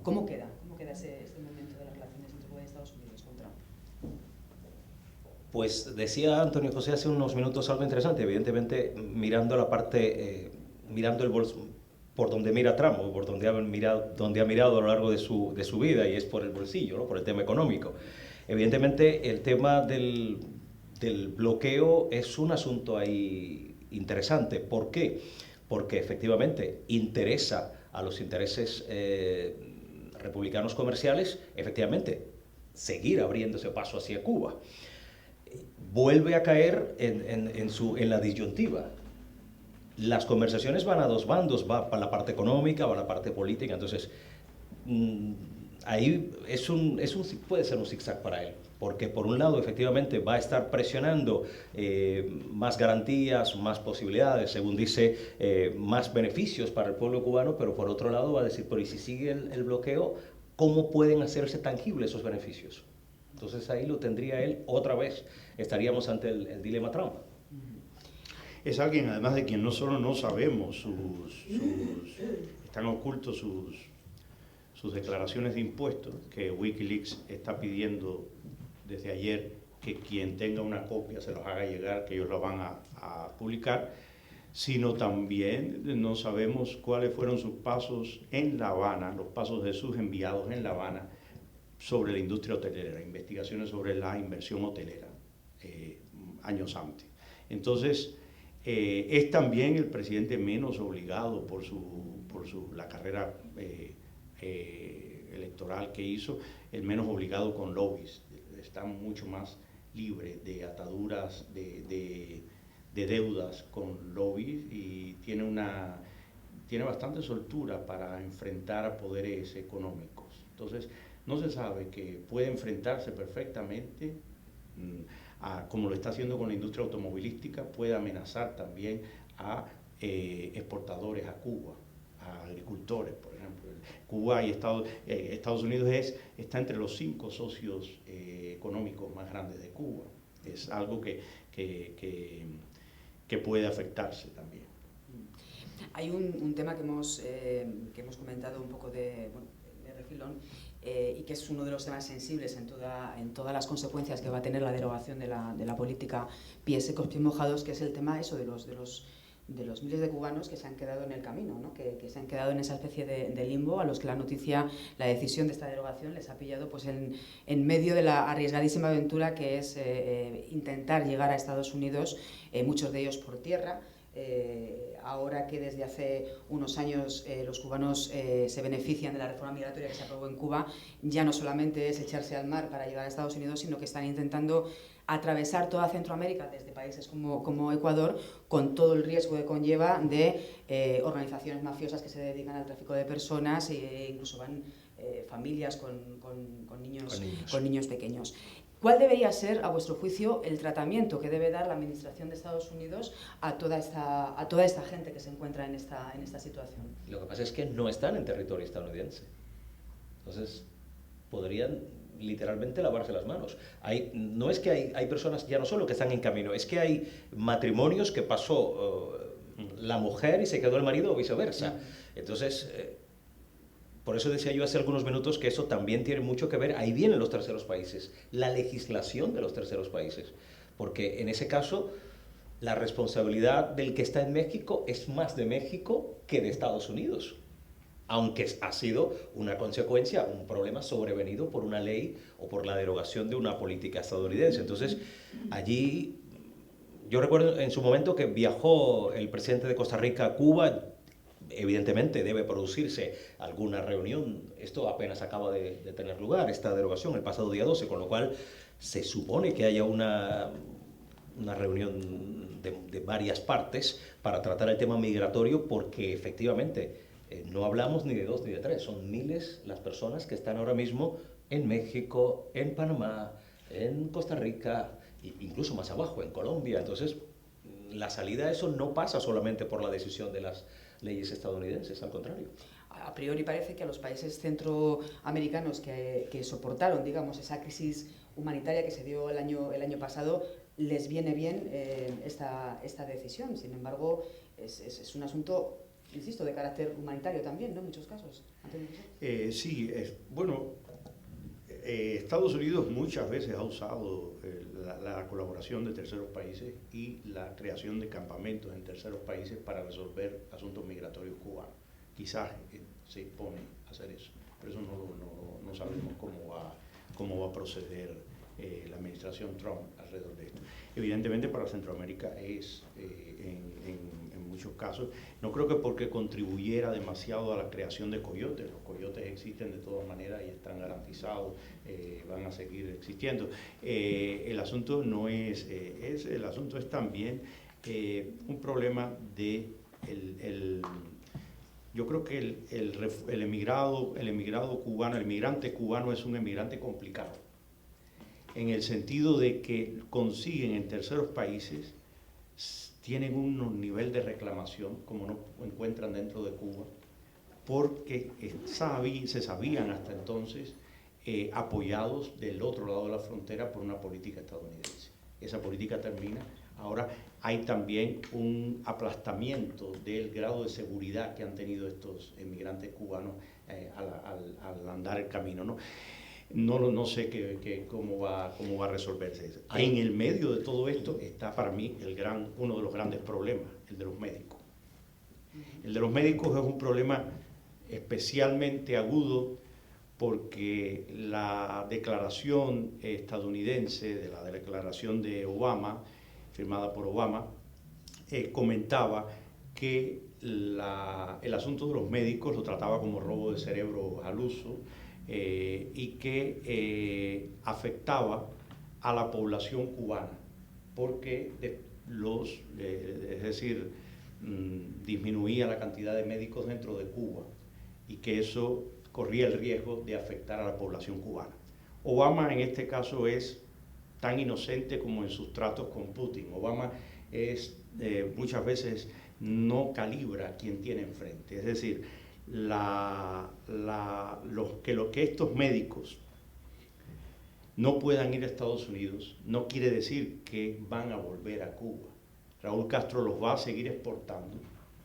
¿Cómo queda este momento de las relaciones entre Cuba y Estados Unidos con Trump? Pues decía Antonio José hace unos minutos algo interesante, evidentemente mirando la parte, mirando el bolso, por donde mira Trump, o por donde ha mirado a lo largo de su vida, y es por el bolsillo, ¿no? Por el tema económico. Evidentemente el tema del bloqueo es un asunto ahí interesante. ¿Por qué? Porque efectivamente interesa a los intereses republicanos comerciales, efectivamente, seguir abriéndose paso hacia Cuba. Vuelve a caer en la disyuntiva. Las conversaciones van a dos bandos, va para la parte económica, va a la parte política, entonces ahí puede ser un zigzag para él, porque por un lado efectivamente va a estar presionando más garantías, más posibilidades, según dice, más beneficios para el pueblo cubano, pero por otro lado va a decir, pero ¿y si sigue el bloqueo, cómo pueden hacerse tangibles esos beneficios? Entonces ahí lo tendría él otra vez, estaríamos ante el dilema Trump. Es alguien, además, de quien no solo no sabemos, están ocultos sus declaraciones de impuestos, que Wikileaks está pidiendo desde ayer que quien tenga una copia se los haga llegar, que ellos la van a publicar, sino también no sabemos cuáles fueron sus pasos en La Habana, los pasos de sus enviados en La Habana sobre la industria hotelera, investigaciones sobre la inversión hotelera años antes. Entonces, es también el presidente menos obligado por la carrera electoral que hizo, el menos obligado con lobbies. Está mucho más libre de ataduras, de deudas con lobbies, y tiene bastante soltura para enfrentar a poderes económicos. Entonces, no se sabe, que puede enfrentarse perfectamente como lo está haciendo con la industria automovilística, puede amenazar también a exportadores a Cuba, a agricultores, por ejemplo. Cuba y Estados Unidos está entre los 5 socios económicos más grandes de Cuba. Es algo que puede afectarse también. Hay un tema que hemos comentado un poco de refilón, y que es uno de los temas sensibles en todas las consecuencias que va a tener la derogación de la política pies secos, pies mojados, que es el tema de los miles de cubanos que se han quedado en el camino, ¿no? que se han quedado en esa especie de limbo, a los que la decisión de esta derogación les ha pillado pues en medio de la arriesgadísima aventura que es intentar llegar a Estados Unidos, muchos de ellos por tierra. Ahora que desde hace unos años los cubanos se benefician de la reforma migratoria que se aprobó en Cuba, ya no solamente es echarse al mar para llegar a Estados Unidos, sino que están intentando atravesar toda Centroamérica desde países como Ecuador, con todo el riesgo que conlleva de organizaciones mafiosas que se dedican al tráfico de personas, e incluso van familias con niños pequeños. ¿Cuál debería ser, a vuestro juicio, el tratamiento que debe dar la Administración de Estados Unidos a toda esta gente que se encuentra en esta situación? Lo que pasa es que no están en territorio estadounidense. Entonces, podrían literalmente lavarse las manos. No es que hay personas ya no solo que están en camino, es que hay matrimonios que pasó la mujer y se quedó el marido o viceversa. Entonces, por eso decía yo hace algunos minutos que eso también tiene mucho que ver, ahí vienen los terceros países, la legislación de los terceros países, porque en ese caso la responsabilidad del que está en México es más de México que de Estados Unidos, aunque ha sido una consecuencia, un problema sobrevenido por una ley o por la derogación de una política estadounidense. Entonces, allí, yo recuerdo en su momento que viajó el presidente de Costa Rica a Cuba. Evidentemente debe producirse alguna reunión, esto apenas acaba de tener lugar, esta derogación, el pasado día 12, con lo cual se supone que haya una reunión de varias partes para tratar el tema migratorio, porque efectivamente no hablamos ni de 2 ni de 3, son miles las personas que están ahora mismo en México, en Panamá, en Costa Rica, incluso más abajo, en Colombia. Entonces, la salida a eso no pasa solamente por la decisión de las leyes estadounidenses, al contrario. A priori parece que a los países centroamericanos que soportaron, digamos, esa crisis humanitaria que se dio el año pasado, les viene bien esta decisión. Sin embargo, es un asunto, insisto, de carácter humanitario también, ¿no? En muchos casos. Sí, bueno, Estados Unidos muchas veces ha usado la colaboración de terceros países y la creación de campamentos en terceros países para resolver asuntos migratorios cubanos. Quizás se pone a hacer eso, pero eso no sabemos cómo va a proceder la administración Trump alrededor de esto. Evidentemente para Centroamérica es, en muchos casos, no creo que porque contribuyera demasiado a la creación de coyotes. Los coyotes existen de todas maneras y están garantizados, van a seguir existiendo. El asunto no es, el asunto es también un problema de yo creo que el emigrado cubano, el migrante cubano es un emigrante complicado, en el sentido de que consiguen en terceros países, tienen un nivel de reclamación como no encuentran dentro de Cuba, porque se sabían hasta entonces apoyados del otro lado de la frontera por una política estadounidense. Esa política termina. Ahora hay también un aplastamiento del grado de seguridad que han tenido estos inmigrantes cubanos al andar el camino, ¿no? No sé cómo va a resolverse eso. En el medio de todo esto está para mí uno de los grandes problemas, el de los médicos. El de los médicos es un problema especialmente agudo porque la declaración estadounidense, de la declaración de Obama, firmada por Obama, comentaba que el asunto de los médicos lo trataba como robo de cerebro al uso, y que afectaba a la población cubana, porque es decir, disminuía la cantidad de médicos dentro de Cuba y que eso corría el riesgo de afectar a la población cubana. Obama en este caso es tan inocente como en sus tratos con Putin. Obama muchas veces no calibra a quien tiene enfrente, es decir, que estos médicos no puedan ir a Estados Unidos no quiere decir que van a volver a Cuba. Raúl Castro los va a seguir exportando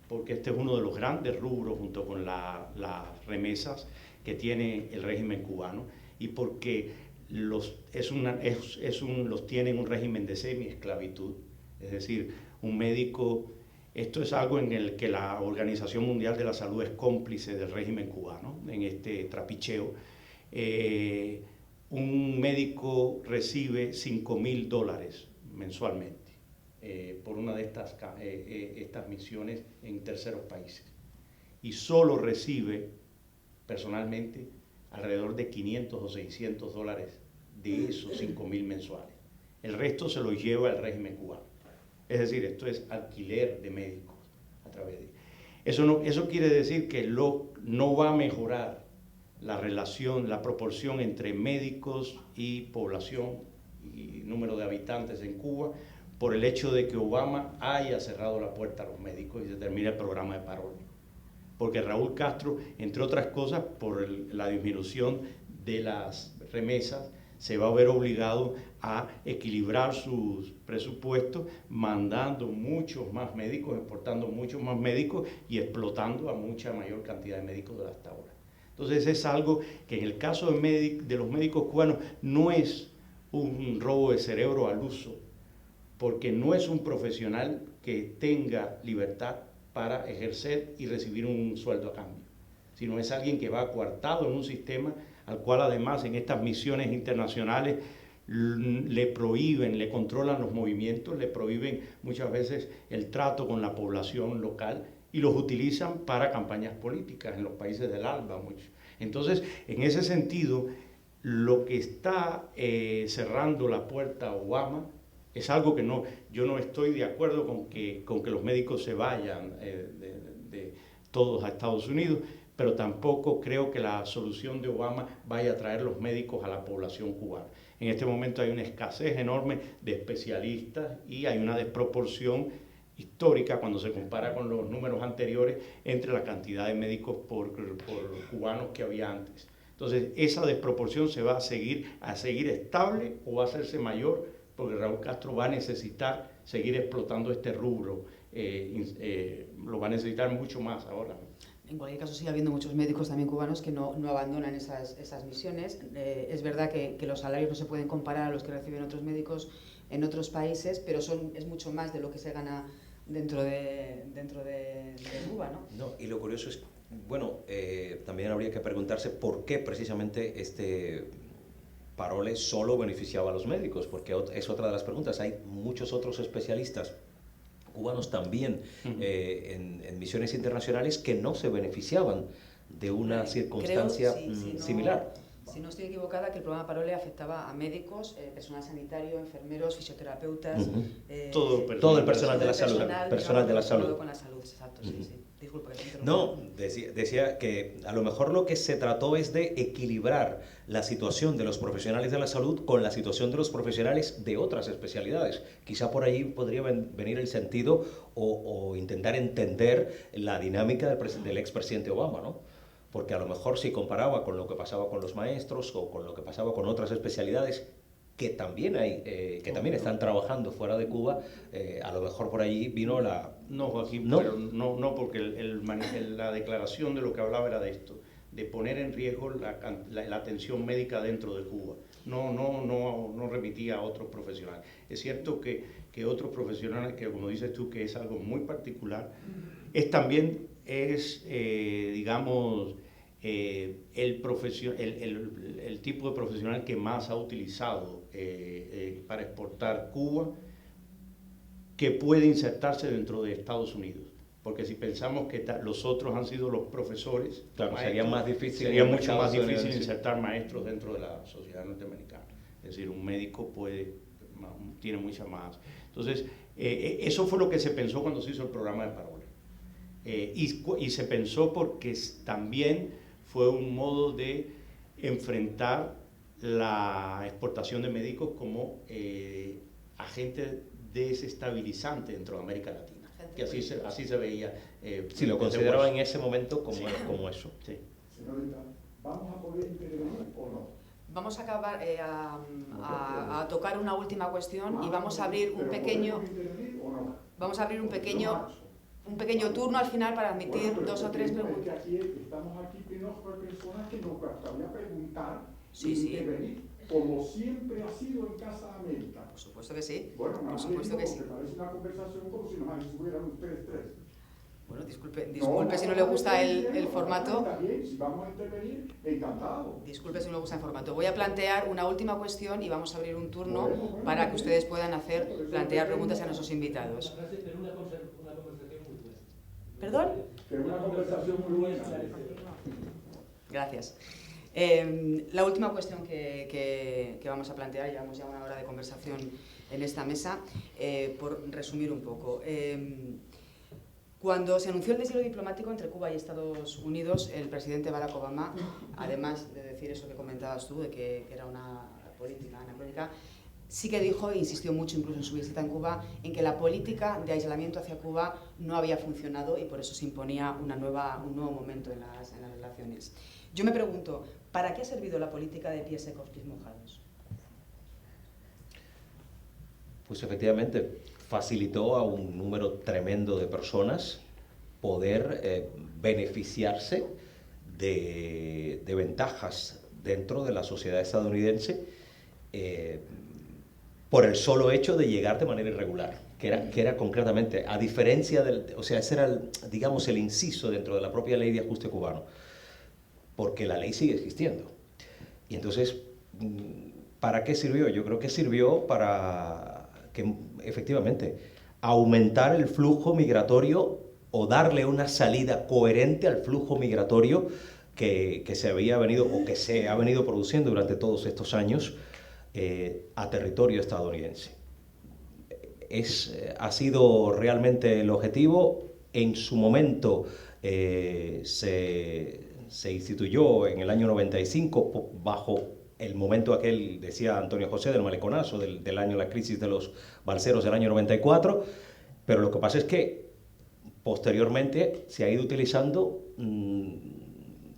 porque este es uno de los grandes rubros junto con las remesas que tiene el régimen cubano y porque los tienen un régimen de semi-esclavitud, es decir, un médico. Esto es algo en el que la Organización Mundial de la Salud es cómplice del régimen cubano, en este trapicheo. Un médico recibe $5.000 mensualmente por una de estas misiones en terceros países. Y solo recibe personalmente alrededor de $500 o $600 de esos 5.000 mensuales. El resto se lo lleva el régimen cubano. Es decir, esto es alquiler de médicos a través de eso quiere decir que no va a mejorar la relación, la proporción entre médicos y población y número de habitantes en Cuba por el hecho de que Obama haya cerrado la puerta a los médicos y se termine el programa de parol. Porque Raúl Castro, entre otras cosas, por la disminución de las remesas, se va a ver obligado a equilibrar sus presupuestos mandando muchos más médicos, exportando muchos más médicos y explotando a mucha mayor cantidad de médicos de hasta ahora. Entonces es algo que en el caso de los médicos cubanos no es un robo de cerebro al uso, porque no es un profesional que tenga libertad para ejercer y recibir un sueldo a cambio, sino es alguien que va coartado en un sistema al cual además en estas misiones internacionales le prohíben, le controlan los movimientos, le prohíben muchas veces el trato con la población local y los utilizan para campañas políticas en los países del ALBA. Entonces, en ese sentido, lo que está cerrando la puerta a Obama es algo que yo no estoy de acuerdo con que los médicos se vayan de todos a Estados Unidos, pero tampoco creo que la solución de Obama vaya a traer los médicos a la población cubana. En este momento hay una escasez enorme de especialistas y hay una desproporción histórica cuando se compara con los números anteriores entre la cantidad de médicos por cubanos que había antes. Entonces, esa desproporción se va a seguir estable o va a hacerse mayor, porque Raúl Castro va a necesitar seguir explotando este rubro, lo va a necesitar mucho más ahora. En cualquier caso, sigue habiendo muchos médicos también cubanos que no abandonan esas misiones. Es verdad que los salarios no se pueden comparar a los que reciben otros médicos en otros países, pero es mucho más de lo que se gana dentro de Cuba, ¿no? No, y lo curioso es, bueno, también habría que preguntarse por qué precisamente este parole solo beneficiaba a los médicos, porque es otra de las preguntas. Hay muchos otros especialistas cubanos también en misiones internacionales que no se beneficiaban de una circunstancia similar. Si no estoy equivocada, que el programa Parole afectaba a médicos, personal sanitario, enfermeros, fisioterapeutas, todo el personal de la salud. Personal de la salud. Con la salud, exacto, sí. Disculpa que te interrumpa. No, decía que a lo mejor lo que se trató es de equilibrar la situación de los profesionales de la salud con la situación de los profesionales de otras especialidades. Quizá por ahí podría venir el sentido o intentar entender la dinámica del expresidente Obama, ¿no? Porque a lo mejor si comparaba con lo que pasaba con los maestros o con lo que pasaba con otras especialidades que también también están trabajando fuera de Cuba, a lo mejor por allí vino la... No, Joaquín, ¿no? Pero no, porque la declaración de lo que hablaba era de esto, de poner en riesgo la atención médica dentro de Cuba. No remitía a otros profesionales. Es cierto que otros profesionales, que como dices tú, que es algo muy particular, digamos, el tipo de profesional que más ha utilizado para exportar Cuba, que puede insertarse dentro de Estados Unidos. Porque si pensamos que los otros han sido los profesores, claro, sería mucho más difícil insertar maestros dentro de la sociedad norteamericana. Es decir, un médico tiene mucha más. Entonces, eso fue lo que se pensó cuando se hizo el programa de Parole. Y se pensó porque también fue un modo de enfrentar la exportación de médicos como agente desestabilizante dentro de América Latina. Que así se veía. Si lo consideraba en ese momento como eso. Sí. Señorita, ¿vamos a poder intervenir o no? Vamos a acabar a tocar una última cuestión y vamos a abrir un pequeño... Vamos a abrir un pequeño turno al final para admitir dos o tres preguntas. Estamos aquí plenos por personas que nos gustaría preguntar y intervenir, como siempre ha sido en Casa América. Por supuesto que sí. Bueno, por supuesto que sí. Parece una conversación como si nos estuvieran ustedes tres. Bueno, disculpe si no le gusta el formato. Está bien, si vamos a intervenir, encantado. Disculpe si no le gusta el formato. Voy a plantear una última cuestión y vamos a abrir un turno para que ustedes puedan plantear preguntas a nuestros invitados. ¿Perdón? Que es una conversación muy buena. Gracias. La última cuestión que vamos a plantear, llevamos ya una hora de conversación en esta mesa, por resumir un poco. Cuando se anunció el deshielo diplomático entre Cuba y Estados Unidos, el presidente Barack Obama, además de decir eso que comentabas tú, de que era una política anacrónica, sí que dijo e insistió mucho, incluso en su visita en Cuba, en que la política de aislamiento hacia Cuba no había funcionado y por eso se imponía un nuevo momento en las relaciones. Yo me pregunto, ¿para qué ha servido la política de pies secos, pies mojados? Pues efectivamente facilitó a un número tremendo de personas poder beneficiarse de ventajas dentro de la sociedad estadounidense por el solo hecho de llegar de manera irregular, que era concretamente, a diferencia o sea, ese era, digamos, el inciso dentro de la propia ley de ajuste cubano, porque la ley sigue existiendo. Y entonces, ¿para qué sirvió? Yo creo que sirvió para que efectivamente aumentar el flujo migratorio o darle una salida coherente al flujo migratorio que se había venido o que se ha venido produciendo durante todos estos años a territorio estadounidense. Ha sido realmente el objetivo. En su momento se instituyó en el año 95 bajo el momento aquel, decía Antonio José, del maleconazo, del año, la crisis de los balseros del año 94, pero lo que pasa es que posteriormente se ha ido utilizando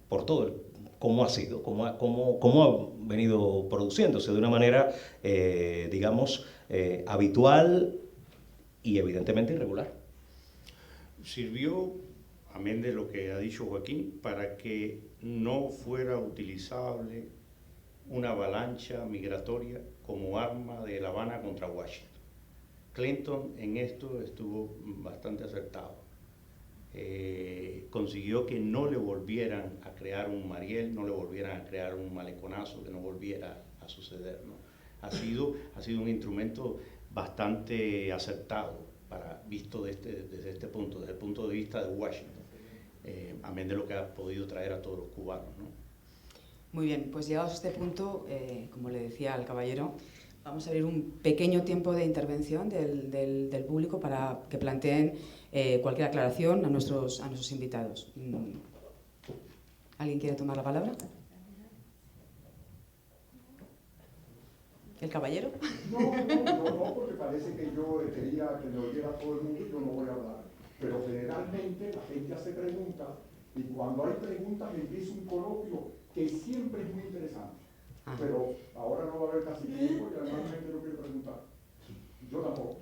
por todo cómo ha sido, cómo ha venido produciéndose de una manera, digamos, habitual y evidentemente irregular. Sirvió, amén de lo que ha dicho Joaquín, para que no fuera utilizable una avalancha migratoria como arma de La Habana contra Washington. Clinton en esto estuvo bastante acertado. Consiguió que no le volvieran a crear un Mariel, no le volvieran a crear un maleconazo, que no volviera a suceder, ¿no? Ha sido un instrumento bastante acertado, visto desde este punto, desde el punto de vista de Washington, amén de lo que ha podido traer a todos los cubanos, ¿no? Muy bien, pues llegados a este punto, como le decía al caballero, vamos a abrir un pequeño tiempo de intervención del público para que planteen cualquier aclaración a nuestros invitados. ¿Alguien quiere tomar la palabra? ¿El caballero? No, porque parece que yo quería que me oyera todo el mundo y yo no voy a hablar. Pero generalmente la gente hace preguntas y cuando hay preguntas empieza un coloquio que siempre es muy interesante. Pero ahora no va a haber casi tiempo y además la gente no quiere preguntar. Yo tampoco.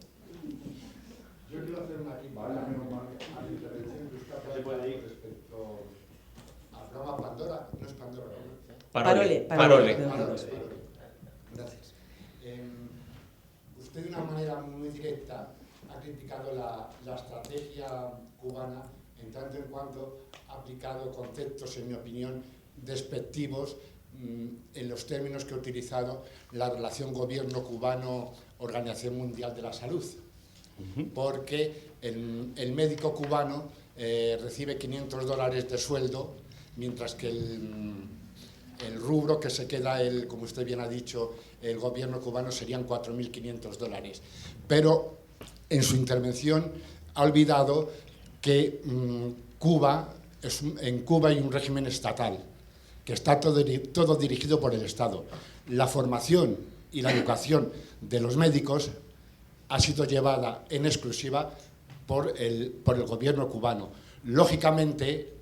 Yo quiero hacer una vaya, menos mal. Se puede ir respecto a programa Pandora, no es Pandora, ¿no? Parole. Gracias. Usted de una manera muy directa ha criticado la estrategia cubana en tanto en cuanto ha aplicado conceptos, en mi opinión, despectivos en los términos que ha utilizado la relación gobierno cubano-Organización Mundial de la Salud. Porque el médico cubano recibe $500 de sueldo, mientras que el rubro que se queda, como usted bien ha dicho, el gobierno cubano serían $4.500. Pero en su intervención ha olvidado que en Cuba hay un régimen estatal, que está todo dirigido por el Estado. La formación y la educación de los médicos ha sido llevada en exclusiva por el gobierno cubano. Lógicamente,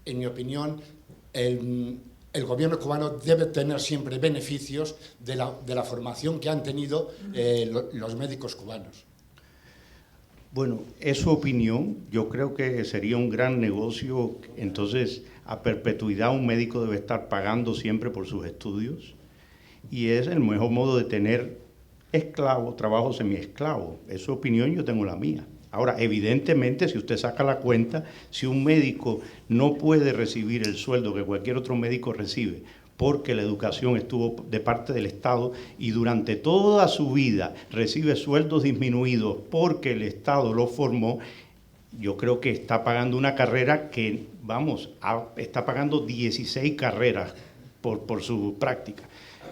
en mi opinión, el gobierno cubano debe tener siempre beneficios de la formación que han tenido los médicos cubanos. Bueno, es su opinión. Yo creo que sería un gran negocio. Entonces, a perpetuidad un médico debe estar pagando siempre por sus estudios. Y es el mejor modo de tener esclavo, trabajo semiesclavo. Es su opinión, yo tengo la mía. Ahora, evidentemente, si usted saca la cuenta, si un médico no puede recibir el sueldo que cualquier otro médico recibe, porque la educación estuvo de parte del Estado y durante toda su vida recibe sueldos disminuidos porque el Estado lo formó, yo creo que está pagando una carrera que, está pagando 16 carreras por su práctica.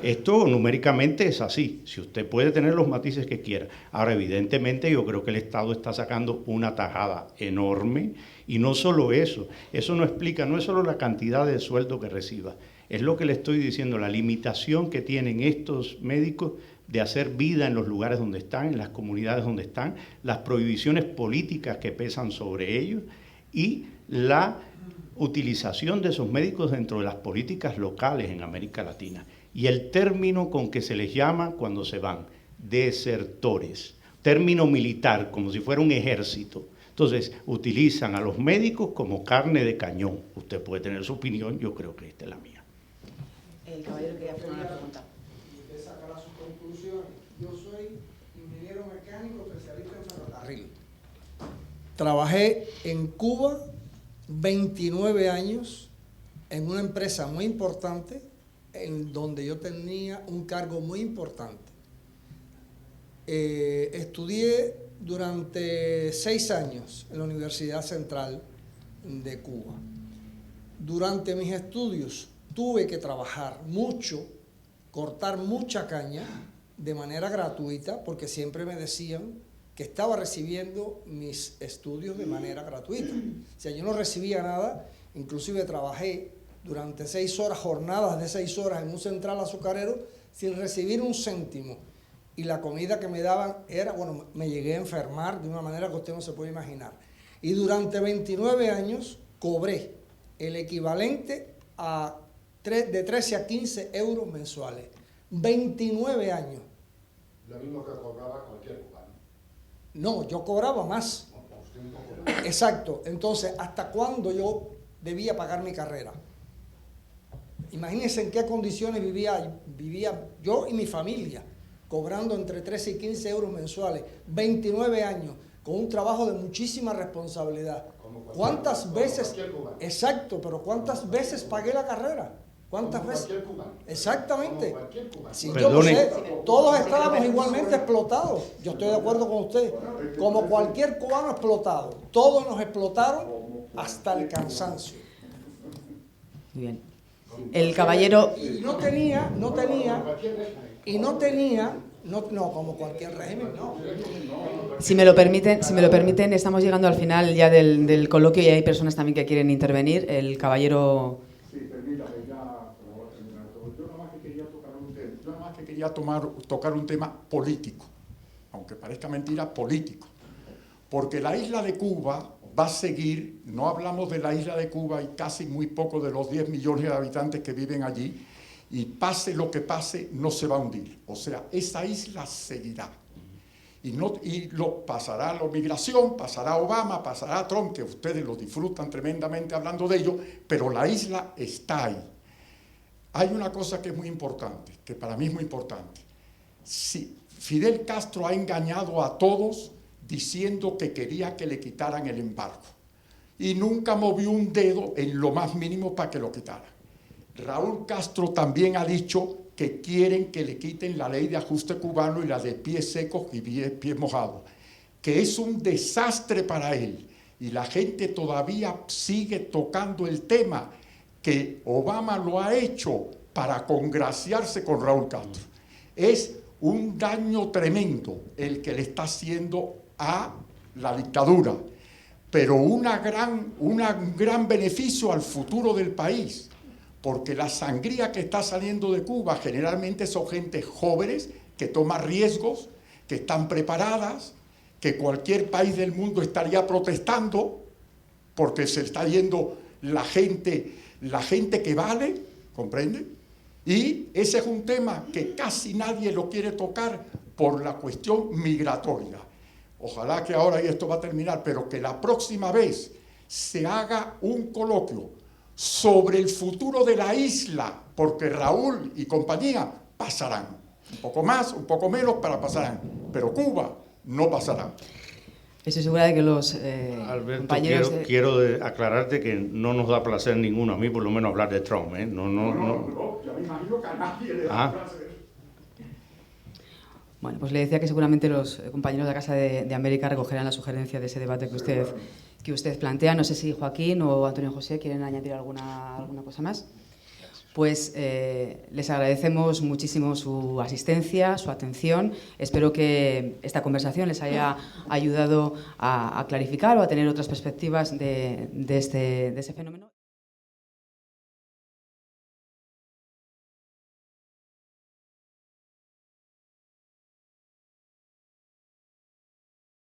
Esto numéricamente es así, si usted puede tener los matices que quiera. Ahora, evidentemente, yo creo que el Estado está sacando una tajada enorme y no solo eso no explica, no es solo la cantidad de sueldo que reciba, es lo que le estoy diciendo, la limitación que tienen estos médicos de hacer vida en los lugares donde están, en las comunidades donde están, las prohibiciones políticas que pesan sobre ellos y la utilización de esos médicos dentro de las políticas locales en América Latina. Y el término con que se les llama cuando se van, desertores, término militar, como si fuera un ejército. Entonces, utilizan a los médicos como carne de cañón. Usted puede tener su opinión, yo creo que esta es la mía. El caballero quería hacer una pregunta. Y usted sacará sus conclusiones. Yo soy ingeniero mecánico especialista en ferrocarril. Trabajé en Cuba 29 años en una empresa muy importante en donde yo tenía un cargo muy importante. Estudié durante 6 años en la Universidad Central de Cuba. Durante mis estudios tuve que trabajar mucho, cortar mucha caña de manera gratuita, porque siempre me decían que estaba recibiendo mis estudios de manera gratuita. O sea, yo no recibía nada, inclusive trabajé durante 6 horas, jornadas de 6 horas en un central azucarero sin recibir un céntimo. Y la comida que me daban era, bueno, me llegué a enfermar de una manera que usted no se puede imaginar. Y durante 29 años cobré el equivalente a de 13 a 15 euros mensuales. 29 años. Lo mismo que cobraba cualquier cubano. No, yo cobraba más. Exacto. Entonces, ¿hasta cuándo yo debía pagar mi carrera? Imagínense en qué condiciones vivía yo y mi familia, cobrando entre 13 y 15 euros mensuales, 29 años, con un trabajo de muchísima responsabilidad. ¿Cuántas veces? Exacto, pero ¿cuántas veces pagué la carrera? ¿Cuántas veces? Exactamente. Sí, yo lo sé, todos estábamos igualmente explotados. Yo estoy de acuerdo con usted. Como cualquier cubano explotado. Todos nos explotaron hasta el cansancio. Muy bien. El caballero... Y no como cualquier régimen, no. Si me lo permiten, estamos llegando al final ya del coloquio y hay personas también que quieren intervenir. El caballero... Sí, permítame, ya vamos a terminar todo. Yo nada más que quería tocar un tema político, aunque parezca mentira, político. Porque la isla de Cuba va a seguir, no hablamos de la isla de Cuba y casi muy poco de los 10 millones de habitantes que viven allí, y pase lo que pase, no se va a hundir. O sea, esa isla seguirá. Pasará la migración, pasará Obama, pasará Trump, que ustedes lo disfrutan tremendamente hablando de ello, pero la isla está ahí. Hay una cosa que es muy importante, que para mí es muy importante. Si Fidel Castro ha engañado a todos diciendo que quería que le quitaran el embargo y nunca movió un dedo en lo más mínimo para que lo quitara. Raúl Castro también ha dicho que quieren que le quiten la ley de ajuste cubano y la de pies secos y pies mojados, que es un desastre para él, y la gente todavía sigue tocando el tema, que Obama lo ha hecho para congraciarse con Raúl Castro. Es un daño tremendo el que le está haciendo a la dictadura, pero un gran beneficio al futuro del país, porque la sangría que está saliendo de Cuba generalmente son gente jóvenes que toma riesgos, que están preparadas, que cualquier país del mundo estaría protestando porque se está yendo la gente que vale, ¿comprende? Y ese es un tema que casi nadie lo quiere tocar por la cuestión migratoria. Ojalá que ahora, y esto va a terminar, pero que la próxima vez se haga un coloquio sobre el futuro de la isla, porque Raúl y compañía pasarán. Un poco más, un poco menos, pero pasarán. Pero Cuba no pasará. Estoy segura de que los Alberto, compañeros... quiero aclararte que no nos da placer ninguno, a mí por lo menos, hablar de Trump, ¿eh? No. Yo me imagino que a nadie le da placer. Bueno, pues le decía que seguramente los compañeros de la Casa de América recogerán la sugerencia de ese debate que usted plantea. No sé si Joaquín o Antonio José quieren añadir alguna cosa más. Pues les agradecemos muchísimo su asistencia, su atención. Espero que esta conversación les haya ayudado a clarificar o a tener otras perspectivas de ese fenómeno.